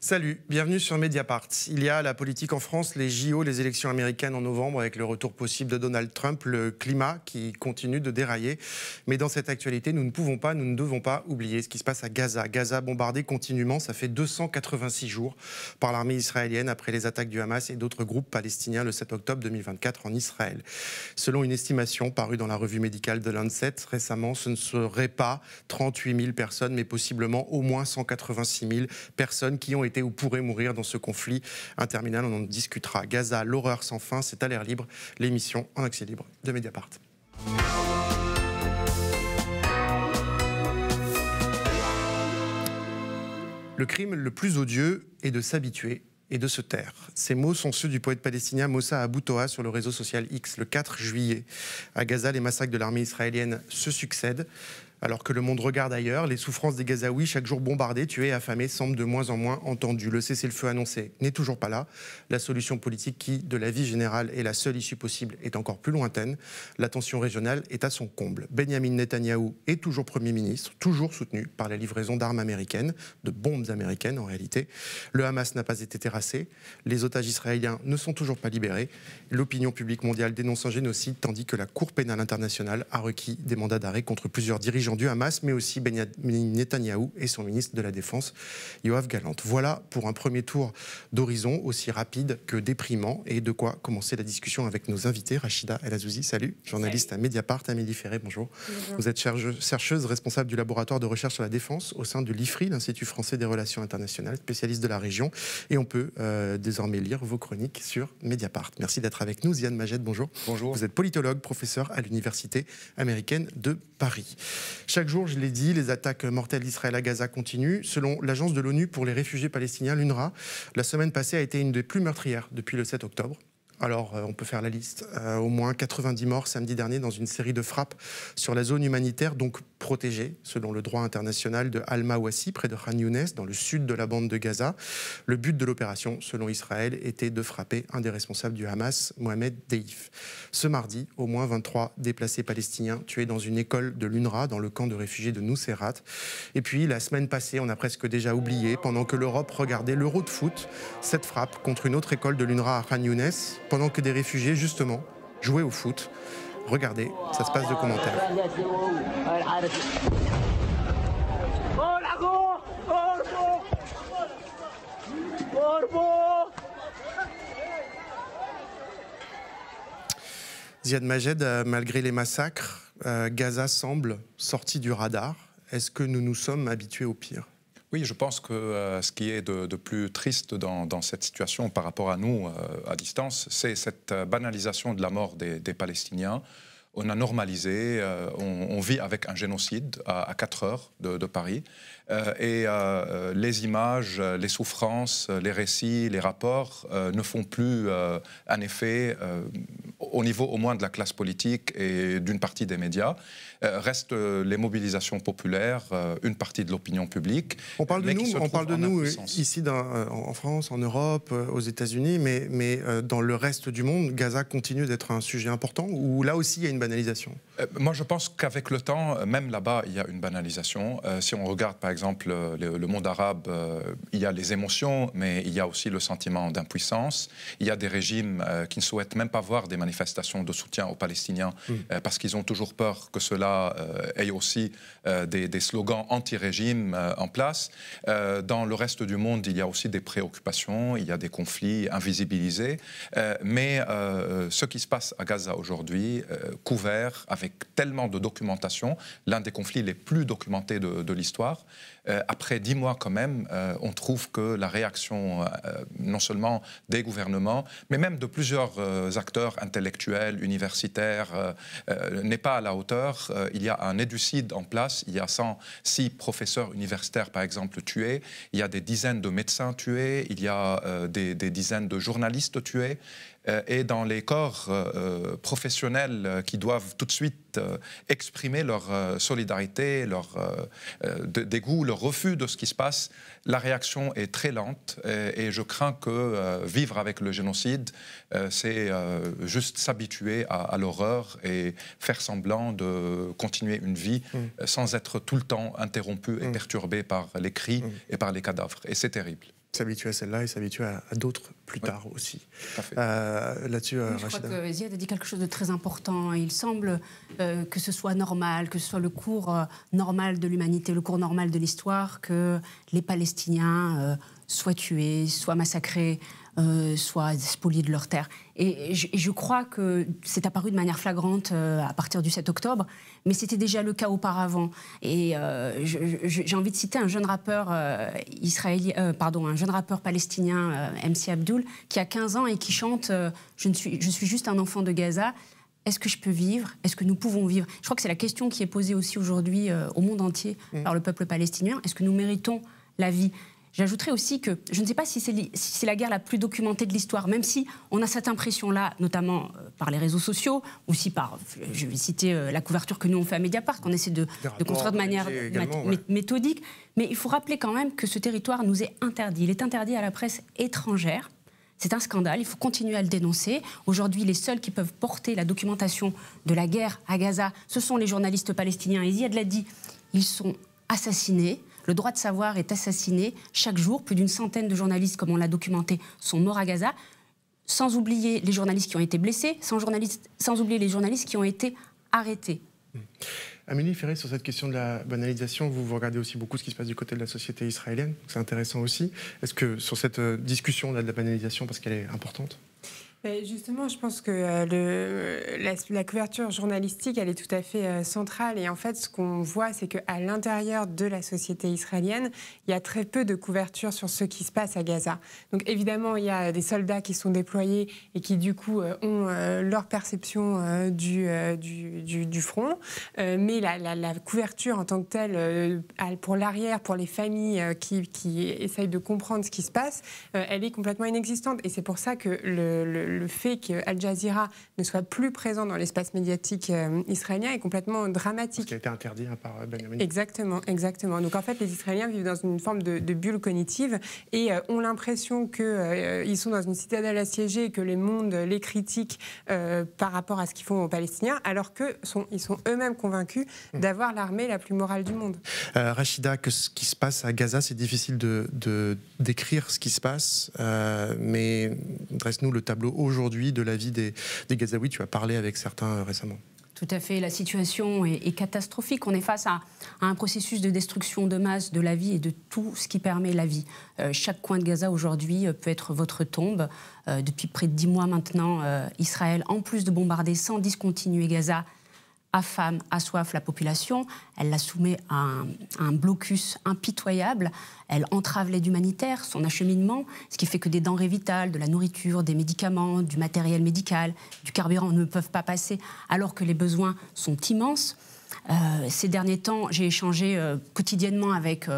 Salut, bienvenue sur Mediapart. Il y a la politique en France, les JO, les élections américaines en novembre avec le retour possible de Donald Trump, le climat qui continue de dérailler. Mais dans cette actualité, nous ne pouvons pas, nous ne devons pas oublier ce qui se passe à Gaza. Gaza bombardé continuellement, ça fait 286 jours par l'armée israélienne après les attaques du Hamas et d'autres groupes palestiniens le 7 octobre 2024 en Israël. Selon une estimation parue dans la revue médicale de Lancet récemment, ce ne serait pas 38 000 personnes, mais possiblement au moins 186 000 personnes qui ont été ou pourraient mourir dans ce conflit interminable. On en discutera. Gaza, l'horreur sans fin, c'est à l'air libre, l'émission en accès libre de Mediapart. Le crime le plus odieux est de s'habituer et de se taire. Ces mots sont ceux du poète palestinien Moussa Abou Toa sur le réseau social X le 4 juillet. À Gaza, les massacres de l'armée israélienne se succèdent. Alors que le monde regarde ailleurs, les souffrances des Gazaouis, chaque jour bombardés, tués et affamés, semblent de moins en moins entendues. Le cessez-le-feu annoncé n'est toujours pas là. La solution politique qui, de la vie générale, est la seule issue possible, est encore plus lointaine. La tension régionale est à son comble. Benyamin Netanyahou est toujours Premier ministre, toujours soutenu par la livraison d'armes américaines, de bombes américaines en réalité. Le Hamas n'a pas été terrassé. Les otages israéliens ne sont toujours pas libérés. L'opinion publique mondiale dénonce un génocide, tandis que la Cour pénale internationale a requis des mandats d'arrêt contre plusieurs dirigeants du Hamas, mais aussi Benyamin Netanyahou et son ministre de la Défense, Yoav Gallant. Voilà pour un premier tour d'horizon aussi rapide que déprimant, et de quoi commencer la discussion avec nos invités. Rachida El Azouzi, salut, journaliste à Mediapart. Amélie Ferré, bonjour. Bonjour. Vous êtes chercheuse responsable du laboratoire de recherche sur la défense au sein de l'IFRI, l'Institut français des relations internationales, spécialiste de la région, et on peut désormais lire vos chroniques sur Mediapart. Merci d'être avec nous. Ziad Majed, bonjour. Bonjour. Vous êtes politologue, professeur à l'Université américaine de Paris. Chaque jour, je l'ai dit, les attaques mortelles d'Israël à Gaza continuent. Selon l'agence de l'ONU pour les réfugiés palestiniens, l'UNRWA, la semaine passée a été une des plus meurtrières depuis le 7 octobre. Alors, on peut faire la liste. Au moins 90 morts samedi dernier dans une série de frappes sur la zone humanitaire, donc protégée, selon le droit international, de Al-Mawassi, près de Khan Younes, dans le sud de la bande de Gaza. Le but de l'opération, selon Israël, était de frapper un des responsables du Hamas, Mohamed Deif. Ce mardi, au moins 23 déplacés palestiniens tués dans une école de l'UNRWA, dans le camp de réfugiés de Nuseirat. Et puis, la semaine passée, on a presque déjà oublié, pendant que l'Europe regardait l'Euro de foot, cette frappe contre une autre école de l'UNRWA à Khan Younes, pendant que des réfugiés, justement, jouaient au foot. Regardez, ça se passe de commentaires. Ziad Majed, malgré les massacres, Gaza semble sorti du radar. Est-ce que nous nous sommes habitués au pire ? Oui, je pense que ce qui est de plus triste dans cette situation par rapport à nous à distance, c'est cette banalisation de la mort des Palestiniens. On a normalisé, on vit avec un génocide à 4 heures de Paris. Et les images, les souffrances, les récits, les rapports ne font plus un effet au niveau au moins de la classe politique et d'une partie des médias. Restent les mobilisations populaires, une partie de l'opinion publique. On parle de nous ici en France, en Europe, aux États-Unis, mais dans le reste du monde, Gaza continue d'être un sujet important, ou là aussi il y a une banalisation ? Moi je pense qu'avec le temps, même là-bas, il y a une banalisation. Si on regarde par exemple le monde arabe, il y a les émotions, mais il y a aussi le sentiment d'impuissance. Il y a des régimes qui ne souhaitent même pas voir des manifestations de soutien aux Palestiniens parce qu'ils ont toujours peur que cela ait aussi des slogans anti-régime en place. Dans le reste du monde, il y a aussi des préoccupations, il y a des conflits invisibilisés. Mais ce qui se passe à Gaza aujourd'hui, couvert avec tellement de documentation, l'un des conflits les plus documentés de l'histoire, après 10 mois quand même, on trouve que la réaction non seulement des gouvernements, mais même de plusieurs acteurs intellectuels, universitaires, n'est pas à la hauteur. Il y a un éducide en place, il y a 106 professeurs universitaires par exemple tués, il y a des dizaines de médecins tués, il y a des dizaines de journalistes tués. Et dans les corps professionnels qui doivent tout de suite exprimer leur solidarité, leur dégoût, leur refus de ce qui se passe, la réaction est très lente et je crains que vivre avec le génocide, c'est juste s'habituer à l'horreur et faire semblant de continuer une vie sans être tout le temps interrompu et perturbé par les cris et par les cadavres. Et c'est terrible. S'habituer à celle-là et s'habituer à d'autres plus tard aussi. Là-dessus, oui, je crois que Ziad a dit quelque chose de très important. Il semble que ce soit normal, que ce soit le cours normal de l'humanité, le cours normal de l'histoire, que les Palestiniens soient tués, soient massacrés, soient spoliés de leurs terres. Et je crois que c'est apparu de manière flagrante à partir du 7 octobre, mais c'était déjà le cas auparavant. Et j'ai envie de citer un jeune rappeur un jeune rappeur palestinien, MC Abdul, qui a 15 ans et qui chante je suis juste un enfant de Gaza. Est-ce que je peux vivre? Est-ce que nous pouvons vivre? Je crois que c'est la question qui est posée aussi aujourd'hui au monde entier par le peuple palestinien. Est-ce que nous méritons la vie? J'ajouterais aussi que je ne sais pas si c'est la guerre la plus documentée de l'histoire, même si on a cette impression-là, notamment par les réseaux sociaux, aussi par, je vais citer la couverture que nous on fait à Mediapart, qu'on essaie de construire de manière méthodique. Mais il faut rappeler quand même que ce territoire nous est interdit. Il est interdit à la presse étrangère. C'est un scandale, il faut continuer à le dénoncer. Aujourd'hui, les seuls qui peuvent porter la documentation de la guerre à Gaza, ce sont les journalistes palestiniens. Et Ziad l'a dit, ils sont assassinés. Le droit de savoir est assassiné chaque jour. Plus d'une centaine de journalistes, comme on l'a documenté, sont morts à Gaza. Sans oublier les journalistes qui ont été blessés, sans oublier les journalistes qui ont été arrêtés. Amélie Ferré, sur cette question de la banalisation, vous regardez aussi beaucoup ce qui se passe du côté de la société israélienne. C'est intéressant aussi. Est-ce que sur cette discussion de la banalisation, parce qu'elle est importante? Justement, je pense que la couverture journalistique, elle est tout à fait centrale. Et en fait, ce qu'on voit, c'est qu'à l'intérieur de la société israélienne, il y a très peu de couverture sur ce qui se passe à Gaza. Donc évidemment, il y a des soldats qui sont déployés et qui, du coup, ont leur perception du front. Mais la couverture en tant que telle, pour l'arrière, pour les familles qui essayent de comprendre ce qui se passe, elle est complètement inexistante. Et c'est pour ça que le fait qu'Al Jazeera ne soit plus présent dans l'espace médiatique israélien est complètement dramatique. Parce qu'il a été interdit par Benjamin. Exactement, exactement. Donc en fait, les Israéliens vivent dans une forme de bulle cognitive et ont l'impression qu'ils sont dans une citadelle assiégée et que les mondes les critiquent par rapport à ce qu'ils font aux Palestiniens, alors qu'ils sont eux-mêmes convaincus d'avoir l'armée la plus morale du monde. Rachida, que ce qui se passe à Gaza, c'est difficile de décrire ce qui se passe, mais dresse-nous le tableau aujourd'hui de la vie des Gazaouis. Tu as parlé avec certains récemment. Tout à fait. La situation est catastrophique. On est face à un processus de destruction de masse de la vie et de tout ce qui permet la vie. Chaque coin de Gaza aujourd'hui peut être votre tombe. Depuis près de 10 mois maintenant, Israël, en plus de bombarder sans discontinuer Gaza, affame, assoiffe la population, elle la soumet à un blocus impitoyable, elle entrave l'aide humanitaire, son acheminement, ce qui fait que des denrées vitales, de la nourriture, des médicaments, du matériel médical, du carburant ne peuvent pas passer alors que les besoins sont immenses. Ces derniers temps, j'ai échangé quotidiennement avec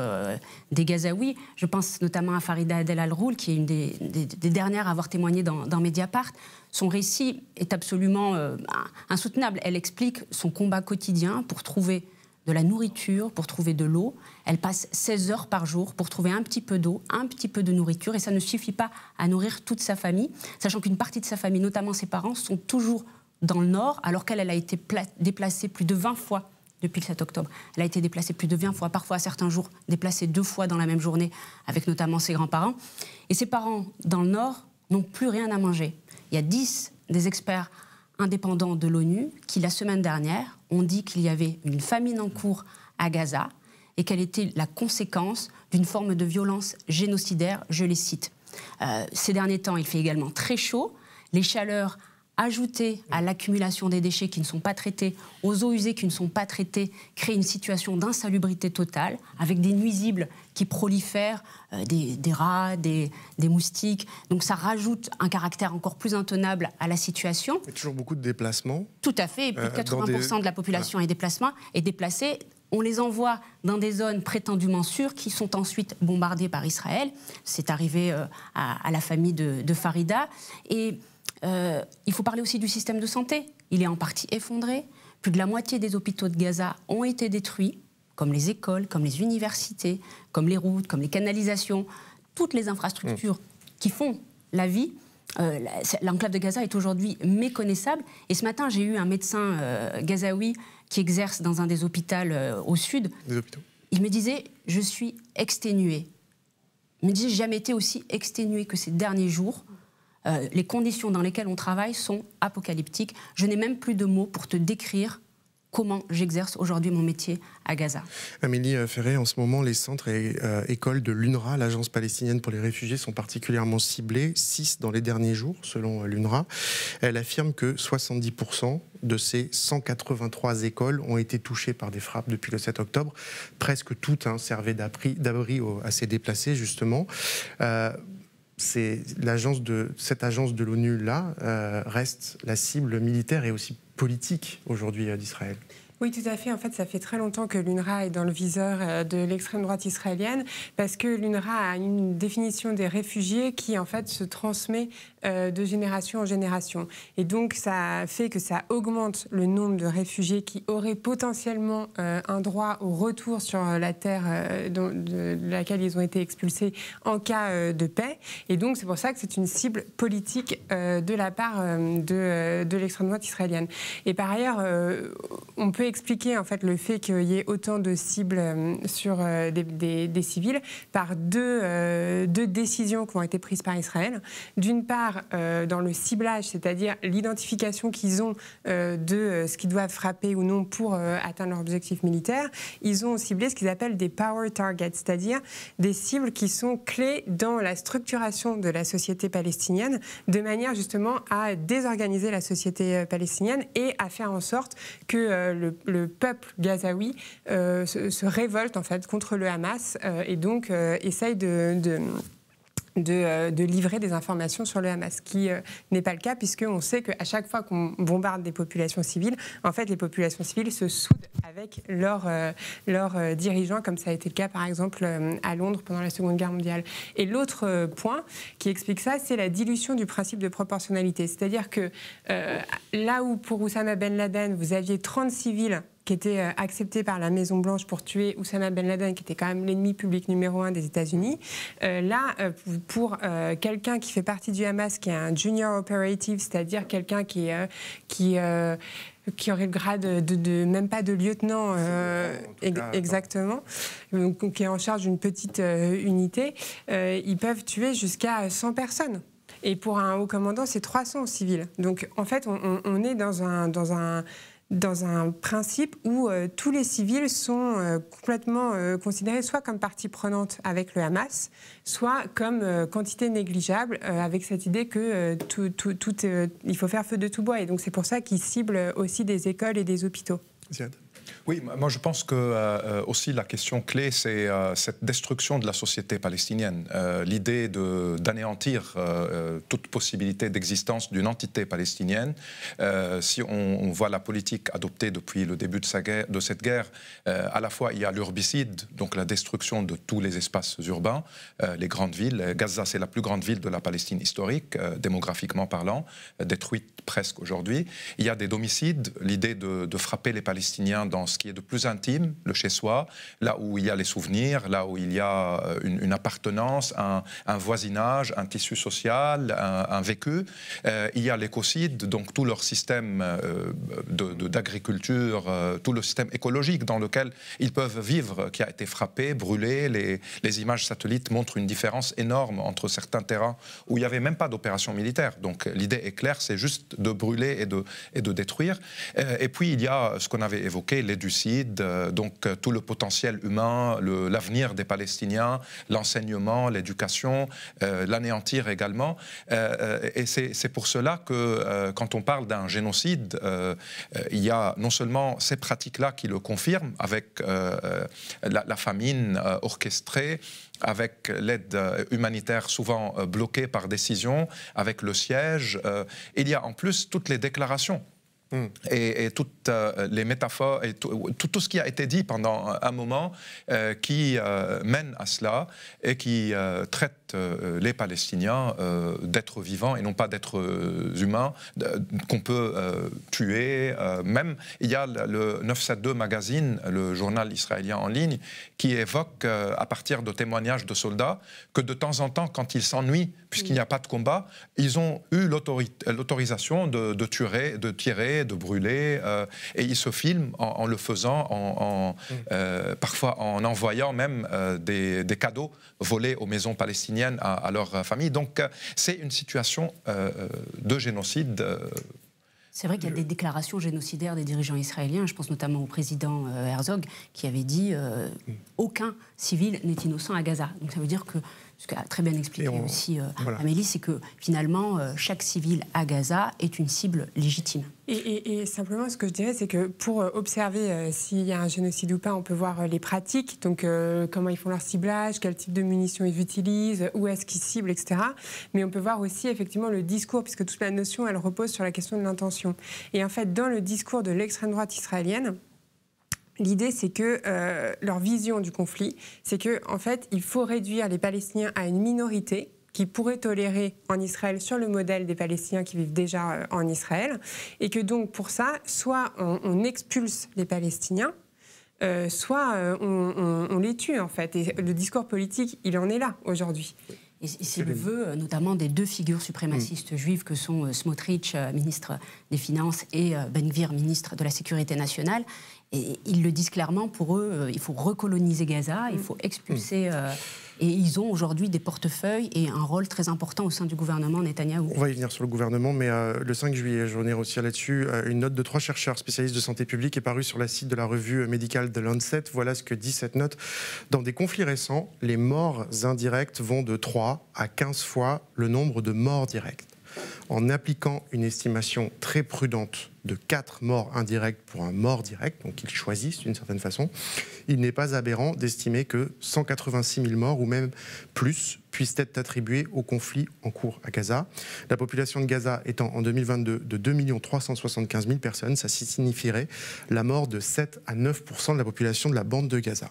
des Gazaouis. Je pense notamment à Farida Adel Al-Roul, qui est une des dernières à avoir témoigné dans Mediapart. Son récit est absolument insoutenable. Elle explique son combat quotidien pour trouver de la nourriture, pour trouver de l'eau. Elle passe 16 heures par jour pour trouver un petit peu d'eau, un petit peu de nourriture. Et ça ne suffit pas à nourrir toute sa famille, sachant qu'une partie de sa famille, notamment ses parents, sont toujours dans le nord, alors qu'elle a été déplacée plus de 20 fois depuis le 7 octobre. Elle a été déplacée plus de 20 fois, parfois à certains jours déplacée 2 fois dans la même journée, avec notamment ses grands-parents. Et ses parents, dans le nord, n'ont plus rien à manger. Il y a 10 des experts indépendants de l'ONU qui, la semaine dernière, ont dit qu'il y avait une famine en cours à Gaza et qu'elle était la conséquence d'une forme de violence génocidaire, je les cite. Ces derniers temps, il fait également très chaud. Les chaleurs ajoutées à l'accumulation des déchets qui ne sont pas traités, aux eaux usées qui ne sont pas traitées, créent une situation d'insalubrité totale, avec des nuisibles qui prolifèrent, des rats, des moustiques. Donc ça rajoute un caractère encore plus intenable à la situation. Il y a toujours beaucoup de déplacements. Tout à fait, plus de 80% de la population est déplacée. On les envoie dans des zones prétendument sûres qui sont ensuite bombardées par Israël. C'est arrivé à la famille de Farida. Et il faut parler aussi du système de santé. Il est en partie effondré. Plus de la moitié des hôpitaux de Gaza ont été détruits, comme les écoles, comme les universités, comme les routes, comme les canalisations. Toutes les infrastructures qui font la vie. L'enclave de Gaza est aujourd'hui méconnaissable. Et ce matin, j'ai eu un médecin gazaoui qui exerce dans un des hôpitaux au sud. Des hôpitaux. Il me disait « Je suis exténué ». me disent, j'ai jamais été aussi exténuée que ces derniers jours. Les conditions dans lesquelles on travaille sont apocalyptiques. Je n'ai même plus de mots pour te décrire comment j'exerce aujourd'hui mon métier à Gaza. Amélie Ferré, en ce moment, les centres et écoles de l'UNRWA, l'Agence palestinienne pour les réfugiés, sont particulièrement ciblés, 6 dans les derniers jours, selon l'UNRWA. Elle affirme que 70% de ces 183 écoles ont été touchées par des frappes depuis le 7 octobre. Presque toutes servaient d'abri à ces déplacés, justement. Cette agence de l'ONU-là reste la cible militaire et aussi politique aujourd'hui d'Israël. Oui, tout à fait. En fait, ça fait très longtemps que l'UNRWA est dans le viseur de l'extrême droite israélienne parce que l'UNRWA a une définition des réfugiés qui, en fait, se transmet de génération en génération. Et donc, ça fait que ça augmente le nombre de réfugiés qui auraient potentiellement un droit au retour sur la terre de laquelle ils ont été expulsés en cas de paix. Et donc, c'est pour ça que c'est une cible politique de la part de l'extrême droite israélienne. Et par ailleurs, on peut expliquer en fait le fait qu'il y ait autant de cibles sur des civils par deux décisions qui ont été prises par Israël. D'une part, dans le ciblage, c'est-à-dire l'identification qu'ils ont de ce qu'ils doivent frapper ou non pour atteindre leur objectif militaire, ils ont ciblé ce qu'ils appellent des power targets, c'est-à-dire des cibles qui sont clés dans la structuration de la société palestinienne, de manière justement à désorganiser la société palestinienne et à faire en sorte que le peuple gazaoui se révolte en fait contre le Hamas et donc essaye de livrer des informations sur le Hamas, ce qui n'est pas le cas puisqu'on sait qu'à chaque fois qu'on bombarde des populations civiles, en fait, les populations civiles se soudent avec leurs dirigeants, comme ça a été le cas, par exemple, à Londres pendant la Seconde Guerre mondiale. Et l'autre point qui explique ça, c'est la dilution du principe de proportionnalité. C'est-à-dire que là où, pour Oussama Ben Laden, vous aviez 30 civils qui était accepté par la Maison-Blanche pour tuer Oussama Ben Laden, qui était quand même l'ennemi public numéro 1 des États-Unis. Pour quelqu'un qui fait partie du Hamas, qui est un junior operative, c'est-à-dire quelqu'un qui aurait le grade même pas de lieutenant, exactement, donc, qui est en charge d'une petite unité, ils peuvent tuer jusqu'à 100 personnes. Et pour un haut commandant, c'est 300 civils. Donc en fait, on est dans un principe où tous les civils sont complètement considérés soit comme partie prenante avec le Hamas, soit comme quantité négligeable, avec cette idée que il faut faire feu de tout bois. Et donc c'est pour ça qu'ils ciblent aussi des écoles et des hôpitaux. Ziad. Oui, moi je pense que aussi la question clé, c'est cette destruction de la société palestinienne. L'idée d'anéantir toute possibilité d'existence d'une entité palestinienne. Si on voit la politique adoptée depuis le début de cette guerre, à la fois il y a l'urbicide, donc la destruction de tous les espaces urbains, les grandes villes. Gaza, c'est la plus grande ville de la Palestine historique, démographiquement parlant, détruite presque aujourd'hui. Il y a des domicides, l'idée de frapper les Palestiniens dans ce qui est de plus intime, le chez-soi, là où il y a les souvenirs, là où il y a une appartenance, un voisinage, un tissu social, un vécu. Il y a l'écocide, donc tout leur système d'agriculture, tout le système écologique dans lequel ils peuvent vivre, qui a été frappé, brûlé. Les images satellites montrent une différence énorme entre certains terrains où il n'y avait même pas d'opération militaire. Donc l'idée est claire, c'est juste de brûler et de détruire. Et puis il y a ce qu'on avait évoqué, l'éducide, donc tout le potentiel humain, l'avenir des Palestiniens, l'enseignement, l'éducation, l'anéantir également. Et c'est pour cela que quand on parle d'un génocide, il y a non seulement ces pratiques-là qui le confirment, avec la famine orchestrée, avec l'aide humanitaire souvent bloquée par décision, avec le siège. Il y a en plus toutes les déclarations. Et toutes les métaphores, et tout ce qui a été dit pendant un moment qui mène à cela et qui traite les Palestiniens d'êtres vivants et non pas d'êtres humains qu'on peut tuer. Même, il y a le 972 Magazine, le journal israélien en ligne, qui évoque à partir de témoignages de soldats que de temps en temps, quand ils s'ennuient, puisqu'il n'y a pas de combat, ils ont eu l'autorisation de tirer, de brûler, et ils se filment en le faisant, parfois en envoyant même des cadeaux volés aux maisons palestiniennes à leur famille. Donc c'est une situation de génocide. C'est vrai qu'il y a des déclarations génocidaires des dirigeants israéliens. Je pense notamment au président Herzog qui avait dit aucun civil n'est innocent à Gaza. Donc ça veut dire que, ce qu'a très bien expliqué aussi Amélie, c'est que finalement chaque civil à Gaza est une cible légitime. Et simplement, ce que je dirais, c'est que pour observer s'il y a un génocide ou pas, on peut voir les pratiques, donc comment ils font leur ciblage, quel type de munitions ils utilisent, où est-ce qu'ils ciblent, etc. Mais on peut voir aussi effectivement le discours, puisque toute la notion, elle repose sur la question de l'intention. Et en fait, dans le discours de l'extrême droite israélienne, l'idée, c'est que leur vision du conflit, c'est que en fait, il faut réduire les Palestiniens à une minorité qui pourrait tolérer en Israël sur le modèle des Palestiniens qui vivent déjà en Israël, et que donc pour ça, soit on expulse les Palestiniens, soit on les tue en fait. Et le discours politique, il en est là aujourd'hui. Et c'est le vœu notamment des deux figures suprémacistes juives que sont Smotrich, ministre des Finances, et Ben Gvir, ministre de la Sécurité nationale. Et ils le disent clairement, pour eux, il faut recoloniser Gaza, il faut expulser... et ils ont aujourd'hui des portefeuilles et un rôle très important au sein du gouvernement Netanyahou. On va y venir sur le gouvernement, mais le 5 juillet, je reviens aussi là-dessus, une note de 3 chercheurs spécialistes de santé publique est parue sur la site de la revue médicale de Lancet. Voilà ce que dit cette note. Dans des conflits récents, les morts indirectes vont de 3 à 15 fois le nombre de morts directes. En appliquant une estimation très prudente de 4 morts indirects pour un mort direct, donc ils choisissent d'une certaine façon, il n'est pas aberrant d'estimer que 186 000 morts ou même plus puissent être attribués au conflit en cours à Gaza. La population de Gaza étant en 2022 de 2 375 000 personnes, ça signifierait la mort de 7 à 9% de la population de la bande de Gaza.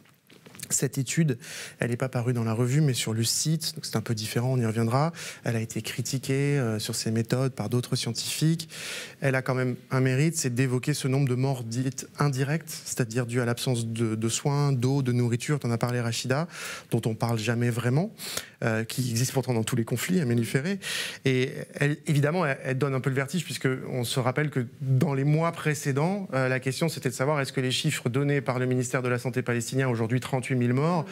Cette étude, elle n'est pas parue dans la revue, mais sur le site, donc c'est un peu différent, on y reviendra. Elle a été critiquée sur ses méthodes par d'autres scientifiques. Elle a quand même un mérite, c'est d'évoquer ce nombre de morts dites indirectes, c'est-à-dire dues à l'absence de soins, d'eau, de nourriture, tu en as parlé Rachida, dont on ne parle jamais vraiment, qui existe pourtant dans tous les conflits, Amélie Ferré. Et elle, évidemment, elle donne un peu le vertige, puisqu'on se rappelle que dans les mois précédents, la question c'était de savoir est-ce que les chiffres donnés par le ministère de la Santé palestinien, aujourd'hui 38 000 morts,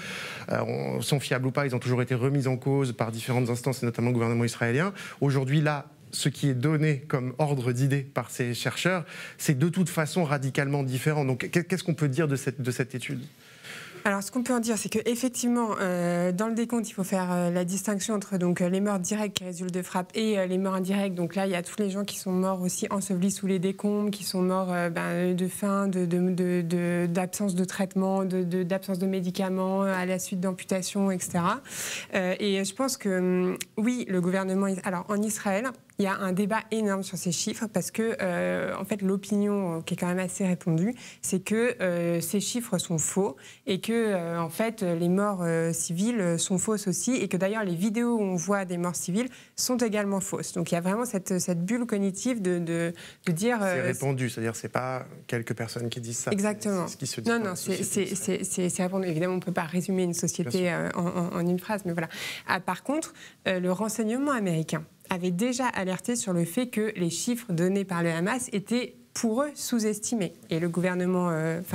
sont fiables ou pas. Ils ont toujours été remis en cause par différentes instances, et notamment le gouvernement israélien. Aujourd'hui, là, ce qui est donné comme ordre d'idée par ces chercheurs, c'est de toute façon radicalement différent. Donc, qu'est-ce qu'on peut dire de cette étude ? Alors, ce qu'on peut en dire, c'est qu'effectivement, dans le décompte, il faut faire la distinction entre donc, les morts directes qui résultent de frappes et les morts indirectes. Donc là, il y a tous les gens qui sont morts aussi ensevelis sous les décombres, qui sont morts de faim, d'absence de traitement, d'absence de médicaments, à la suite d'amputations, etc. Et je pense que, oui, le gouvernement... Alors, en Israël... Il y a un débat énorme sur ces chiffres parce que, en fait, l'opinion qui est quand même assez répandue, c'est que ces chiffres sont faux et que, en fait, les morts civiles sont fausses aussi et que d'ailleurs les vidéos où on voit des morts civiles sont également fausses. Donc il y a vraiment cette bulle cognitive de dire... c'est répandu, c'est-à-dire c'est pas quelques personnes qui disent ça. Exactement. C'est ce qui se dit. Non, c'est répandu. Évidemment, on ne peut pas résumer une société en une phrase, mais voilà. Par contre, le renseignement américain avait déjà alerté sur le fait que les chiffres donnés par le Hamas étaient pour eux sous-estimés. Et le gouvernement,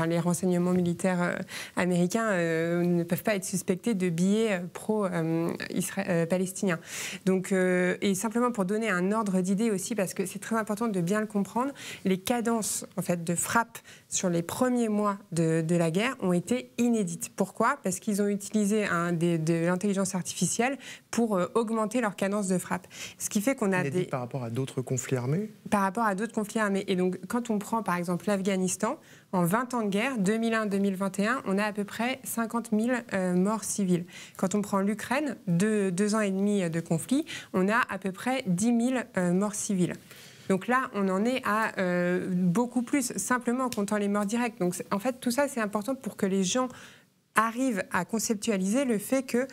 les renseignements militaires américains ne peuvent pas être suspectés de biais pro-palestiniens. Donc, et simplement pour donner un ordre d'idée aussi, parce que c'est très important de bien le comprendre, les cadences en fait, de frappe sur les premiers mois de la guerre ont été inédites. Pourquoi ? Parce qu'ils ont utilisé de l'intelligence artificielle pour augmenter leur cadence de frappe. Ce qui fait qu'on a inédite par rapport à d'autres conflits armés ? Par rapport à d'autres conflits armés. Et donc, quand on prend par exemple l'Afghanistan, en 20 ans de guerre, 2001-2021, on a à peu près 50 000 morts civiles. Quand on prend l'Ukraine, 2 ans et demi de conflit, on a à peu près 10 000 morts civiles. Donc là, on en est à beaucoup plus, simplement en comptant les morts directes. Donc en fait, tout ça, c'est important pour que les gens arrivent à conceptualiser le fait que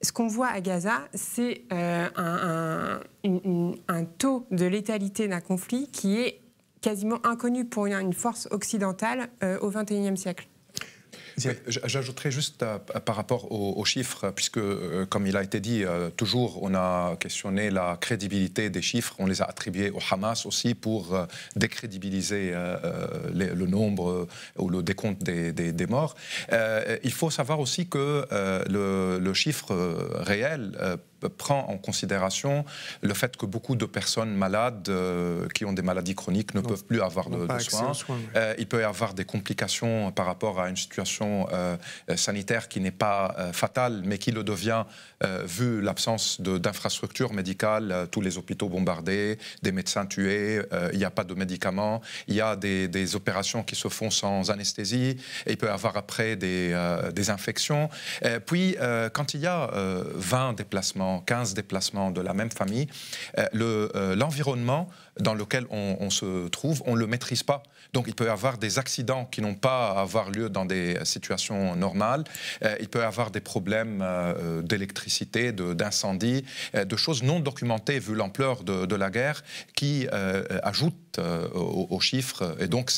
ce qu'on voit à Gaza, c'est un taux de létalité d'un conflit qui est quasiment inconnu pour une force occidentale au XXIe siècle. J'ajouterais juste par rapport aux chiffres, puisque, comme il a été dit, toujours on a questionné la crédibilité des chiffres, on les a attribués au Hamas aussi pour décrédibiliser le nombre ou le décompte des morts. Il faut savoir aussi que le chiffre réel prend en considération le fait que beaucoup de personnes malades qui ont des maladies chroniques ne peuvent plus avoir de soins. Il peut y avoir des complications par rapport à une situation sanitaire qui n'est pas fatale, mais qui le devient vu l'absence d'infrastructures médicales, tous les hôpitaux bombardés, des médecins tués, il n'y a pas de médicaments, il y a des opérations qui se font sans anesthésie, et il peut y avoir après des infections. Puis, quand il y a 20 déplacements, 15 déplacements de la même famille, l'environnement dans lequel on se trouve, on ne le maîtrise pas. Donc il peut y avoir des accidents qui n'ont pas à avoir lieu dans des situations normales. Il peut y avoir des problèmes d'électricité, d'incendie, de choses non documentées vu l'ampleur de la guerre qui ajoutent aux chiffres. Et donc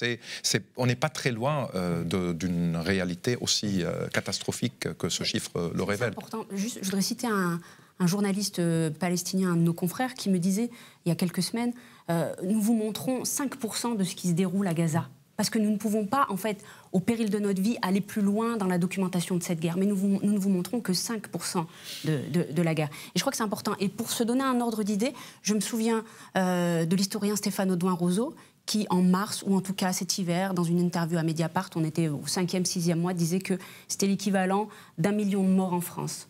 on n'est pas très loin d'une réalité aussi catastrophique que ce chiffre le révèle. C'est important. Juste, je voudrais citer un journaliste palestinien, un de nos confrères, qui me disait il y a quelques semaines, nous vous montrons 5% de ce qui se déroule à Gaza. Parce que nous ne pouvons pas, en fait, au péril de notre vie, aller plus loin dans la documentation de cette guerre. Mais nous ne vous montrons que 5% de la guerre. Et je crois que c'est important. Et pour se donner un ordre d'idée, je me souviens de l'historien Stéphane Audouin-Roseau, qui, en mars, ou en tout cas cet hiver, dans une interview à Mediapart, on était au 5e, 6e mois, disait que c'était l'équivalent d'1 million de morts en France.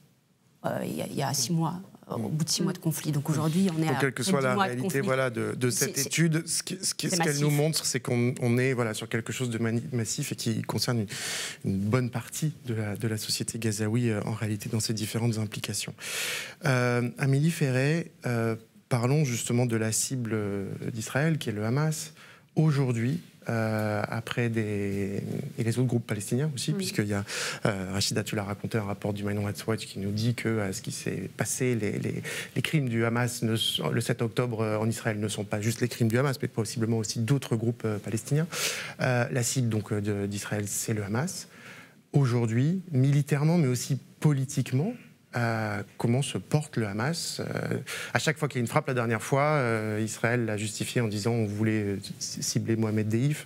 Il y a 6 mois, au bout de 6 mois de conflit. Donc aujourd'hui, on est à quelle que soit la réalité de cette étude, ce qu'elle nous montre, c'est qu'on est sur quelque chose de massif et qui concerne une bonne partie de la société gazaoui en réalité dans ses différentes implications. Amélie Ferret, parlons justement de la cible d'Israël, qui est le Hamas. Aujourd'hui, après et les autres groupes palestiniens aussi, puisqu'il y a, Rachida, tu l'as raconté, un rapport du Human Rights Watch qui nous dit que ce qui s'est passé, les crimes du Hamas le 7 octobre en Israël ne sont pas juste les crimes du Hamas, mais possiblement aussi d'autres groupes palestiniens. La cible donc d'Israël, c'est le Hamas. Aujourd'hui, militairement, mais aussi politiquement, comment se porte le Hamas. À chaque fois qu'il y a une frappe, la dernière fois, Israël l'a justifié en disant on voulait cibler Mohamed Deif,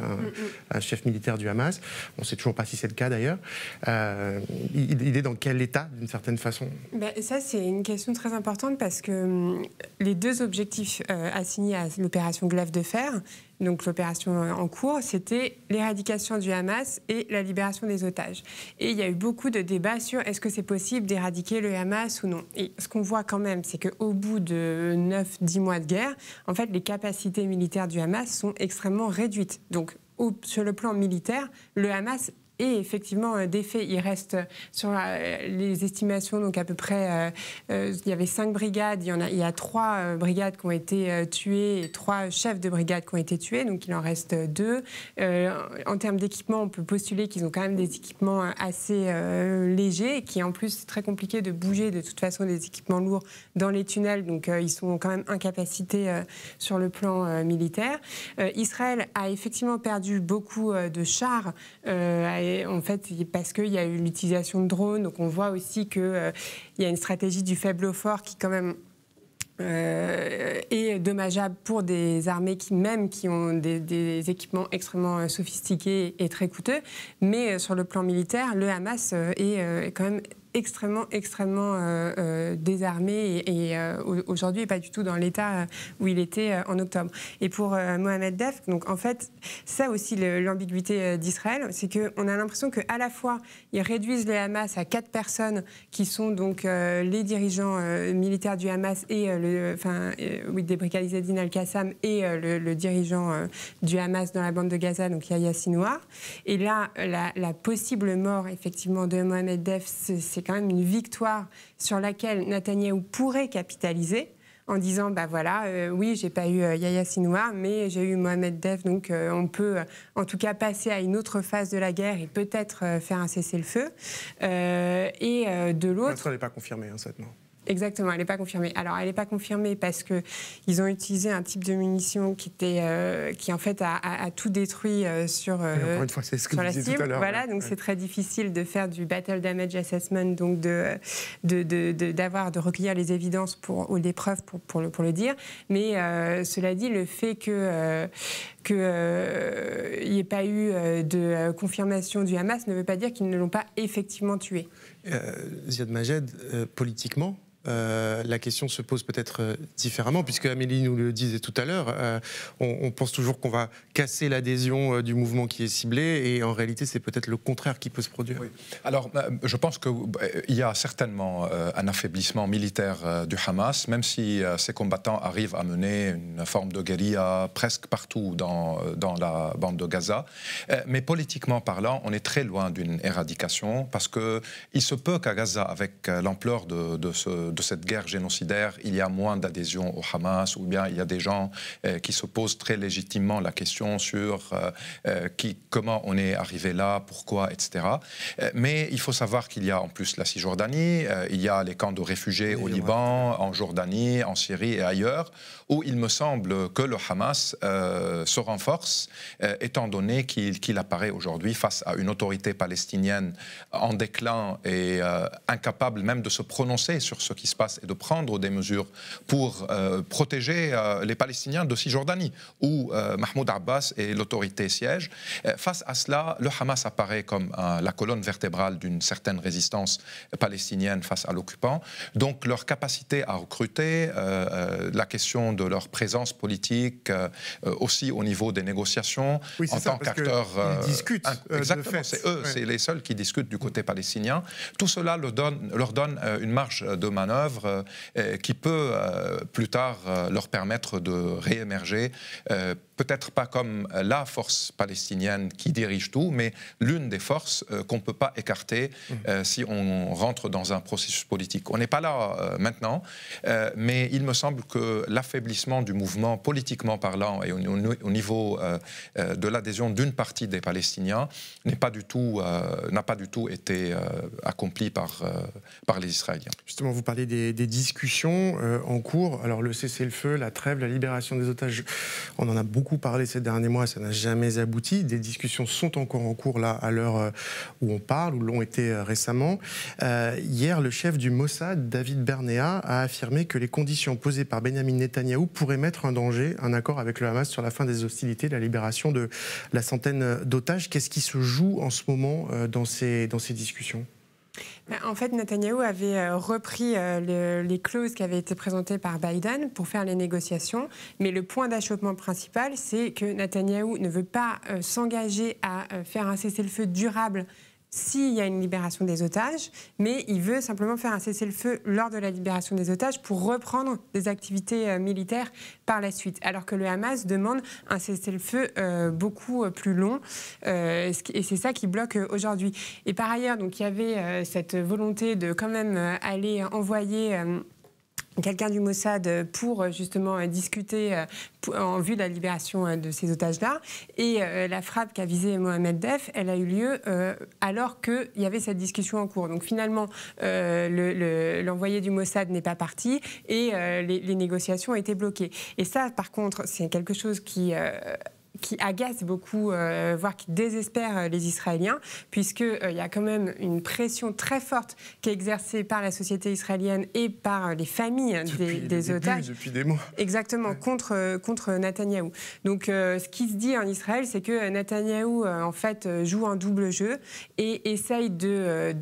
un chef militaire du Hamas. On ne sait toujours pas si c'est le cas d'ailleurs. Il est dans quel état, d'une certaine façon? Ça, c'est une question très importante parce que les deux objectifs assignés à l'opération Glaive de Fer, donc l'opération en cours, c'était l'éradication du Hamas et la libération des otages. Et il y a eu beaucoup de débats sur est-ce que c'est possible d'éradiquer le Hamas ou non. Et ce qu'on voit quand même, c'est qu'au bout de 9-10 mois de guerre, en fait, les capacités militaires du Hamas sont extrêmement réduites. Donc, sur le plan militaire, le Hamas est effectivement défait. Il reste sur les estimations, donc à peu près, il y avait 5 brigades, il y a 3 brigades qui ont été tuées et 3 chefs de brigade qui ont été tués, donc il en reste 2. En termes d'équipement, on peut postuler qu'ils ont quand même des équipements assez légers et qui en plus c'est très compliqué de bouger de toute façon des équipements lourds dans les tunnels, donc ils sont quand même incapacités sur le plan militaire. Israël a effectivement perdu beaucoup de chars en fait, parce qu'il y a eu l'utilisation de drones, donc on voit aussi qu'il y a une stratégie du faible au fort qui quand même est dommageable pour des armées qui ont des équipements extrêmement sophistiqués et très coûteux. Mais sur le plan militaire, le Hamas est quand même extrêmement désarmé et aujourd'hui pas du tout dans l'état où il était en octobre. Et pour Mohamed Deif, donc en fait, ça aussi l'ambiguïté d'Israël, c'est qu'on a l'impression qu'à la fois ils réduisent le Hamas à 4 personnes qui sont donc les dirigeants militaires du Hamas et des brigades Izzedine Al-Qassam et le dirigeant du Hamas dans la bande de Gaza, donc Yahya Sinwar. Et là, la possible mort effectivement de Mohamed Deif, c'est quand même une victoire sur laquelle Netanyahou pourrait capitaliser en disant oui, j'ai pas eu Yahya Sinwar, mais j'ai eu Mohamed Deif, donc on peut en tout cas passer à une autre phase de la guerre et peut-être faire un cessez-le-feu. Et de l'autre, ça n'est pas confirmé, cette mort. Exactement, elle n'est pas confirmée. Alors, elle n'est pas confirmée parce qu'ils ont utilisé un type de munition qui en fait, a tout détruit sur encore une fois, c'est ce que sur vous la disiez cible. tout à l'heure. Voilà, donc c'est très difficile de faire du battle damage assessment, donc de recueillir les évidences ou des preuves pour le dire. Mais cela dit, le fait qu'il n'y ait pas eu de confirmation du Hamas ne veut pas dire qu'ils ne l'ont pas effectivement tué. Ziad Majed, politiquement, la question se pose peut-être différemment, puisque Amélie nous le disait tout à l'heure, on pense toujours qu'on va casser l'adhésion du mouvement qui est ciblé, et en réalité c'est peut-être le contraire qui peut se produire. Oui. Alors je pense qu'il y a certainement un affaiblissement militaire du Hamas, même si ces combattants arrivent à mener une forme de guérilla presque partout dans la bande de Gaza. Mais politiquement parlant, on est très loin d'une éradication, parce qu'il se peut qu'à Gaza, avec l'ampleur de cette guerre génocidaire, il y a moins d'adhésion au Hamas, ou bien il y a des gens qui se posent très légitimement la question sur comment on est arrivé là, pourquoi, etc. Mais il faut savoir qu'il y a en plus la Cisjordanie, il y a les camps de réfugiés au Liban, en Jordanie, en Syrie et ailleurs, où il me semble que le Hamas se renforce, étant donné qu'il apparaît aujourd'hui face à une autorité palestinienne en déclin et incapable même de se prononcer sur ce qui se passe et de prendre des mesures pour protéger les Palestiniens de Cisjordanie, où Mahmoud Abbas et l'autorité siègent. Face à cela, le Hamas apparaît comme la colonne vertébrale d'une certaine résistance palestinienne face à l'occupant. Donc leur capacité à recruter, la question de leur présence politique, aussi au niveau des négociations, oui, en tant qu'acteurs... Ils discutent. Exactement, c'est eux, c'est les seuls qui discutent du côté palestinien. Tout cela leur donne une marge de manœuvre qui peut plus tard leur permettre de réémerger, peut-être pas comme la force palestinienne qui dirige tout, mais l'une des forces qu'on ne peut pas écarter si on rentre dans un processus politique. On n'est pas là maintenant, mais il me semble que l'affaiblissement du mouvement, politiquement parlant, et au niveau de l'adhésion d'une partie des Palestiniens, n'a pas du tout été accompli par les Israéliens. Justement, vous parlez des discussions en cours. Alors le cessez-le-feu, la trêve, la libération des otages, on en a beaucoup parlé ces derniers mois, ça n'a jamais abouti. Des discussions sont encore en cours là, à l'heure où on parle, ou l'ont été récemment. Hier, le chef du Mossad, David Bernea, a affirmé que les conditions posées par Benyamin Netanyahou pourraient mettre en danger un accord avec le Hamas sur la fin des hostilités, la libération de la centaine d'otages. Qu'est-ce qui se joue en ce moment dans ces discussions ? En fait, Netanyahou avait repris les clauses qui avaient été présentées par Biden pour faire les négociations. Mais le point d'achoppement principal, c'est que Netanyahou ne veut pas s'engager à faire un cessez-le-feu durable s'il y a une libération des otages, mais il veut simplement faire un cessez-le-feu lors de la libération des otages pour reprendre des activités militaires par la suite. Alors que le Hamas demande un cessez-le-feu beaucoup plus long, et c'est ça qui bloque aujourd'hui. Et par ailleurs, donc, il y avait cette volonté de quand même aller envoyer... quelqu'un du Mossad pour justement discuter en vue de la libération de ces otages-là. Et la frappe qu'a visée Mohamed Def, elle a eu lieu alors qu'il y avait cette discussion en cours. Donc finalement, l'envoyé du Mossad n'est pas parti et les négociations ont été bloquées. Et ça, par contre, c'est quelque chose qui agace beaucoup, voire qui désespère les Israéliens, puisqu'il y a quand même une pression très forte qui est exercée par la société israélienne et par les familles des otages. Depuis des mois. Exactement, ouais. contre Netanyahou. Donc ce qui se dit en Israël, c'est que Netanyahou, en fait, joue un double jeu et essaye de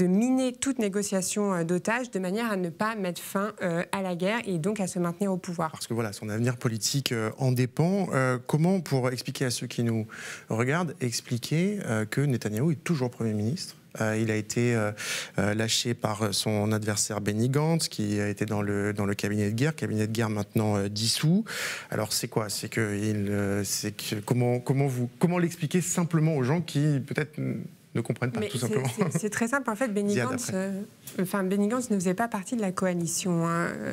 miner toute négociation d'otages de manière à ne pas mettre fin à la guerre et donc à se maintenir au pouvoir. Parce que voilà, son avenir politique en dépend. Comment, pour expliquer à ceux qui nous regardent, expliquer que Netanyahou est toujours Premier ministre ? Il a été lâché par son adversaire Benny Gantz, qui a été dans le cabinet de guerre maintenant dissous. Alors c'est quoi ? Comment l'expliquer simplement aux gens qui peut-être ne comprennent pas, tout simplement. C'est très simple. En fait, Benny Gantz ne faisait pas partie de la coalition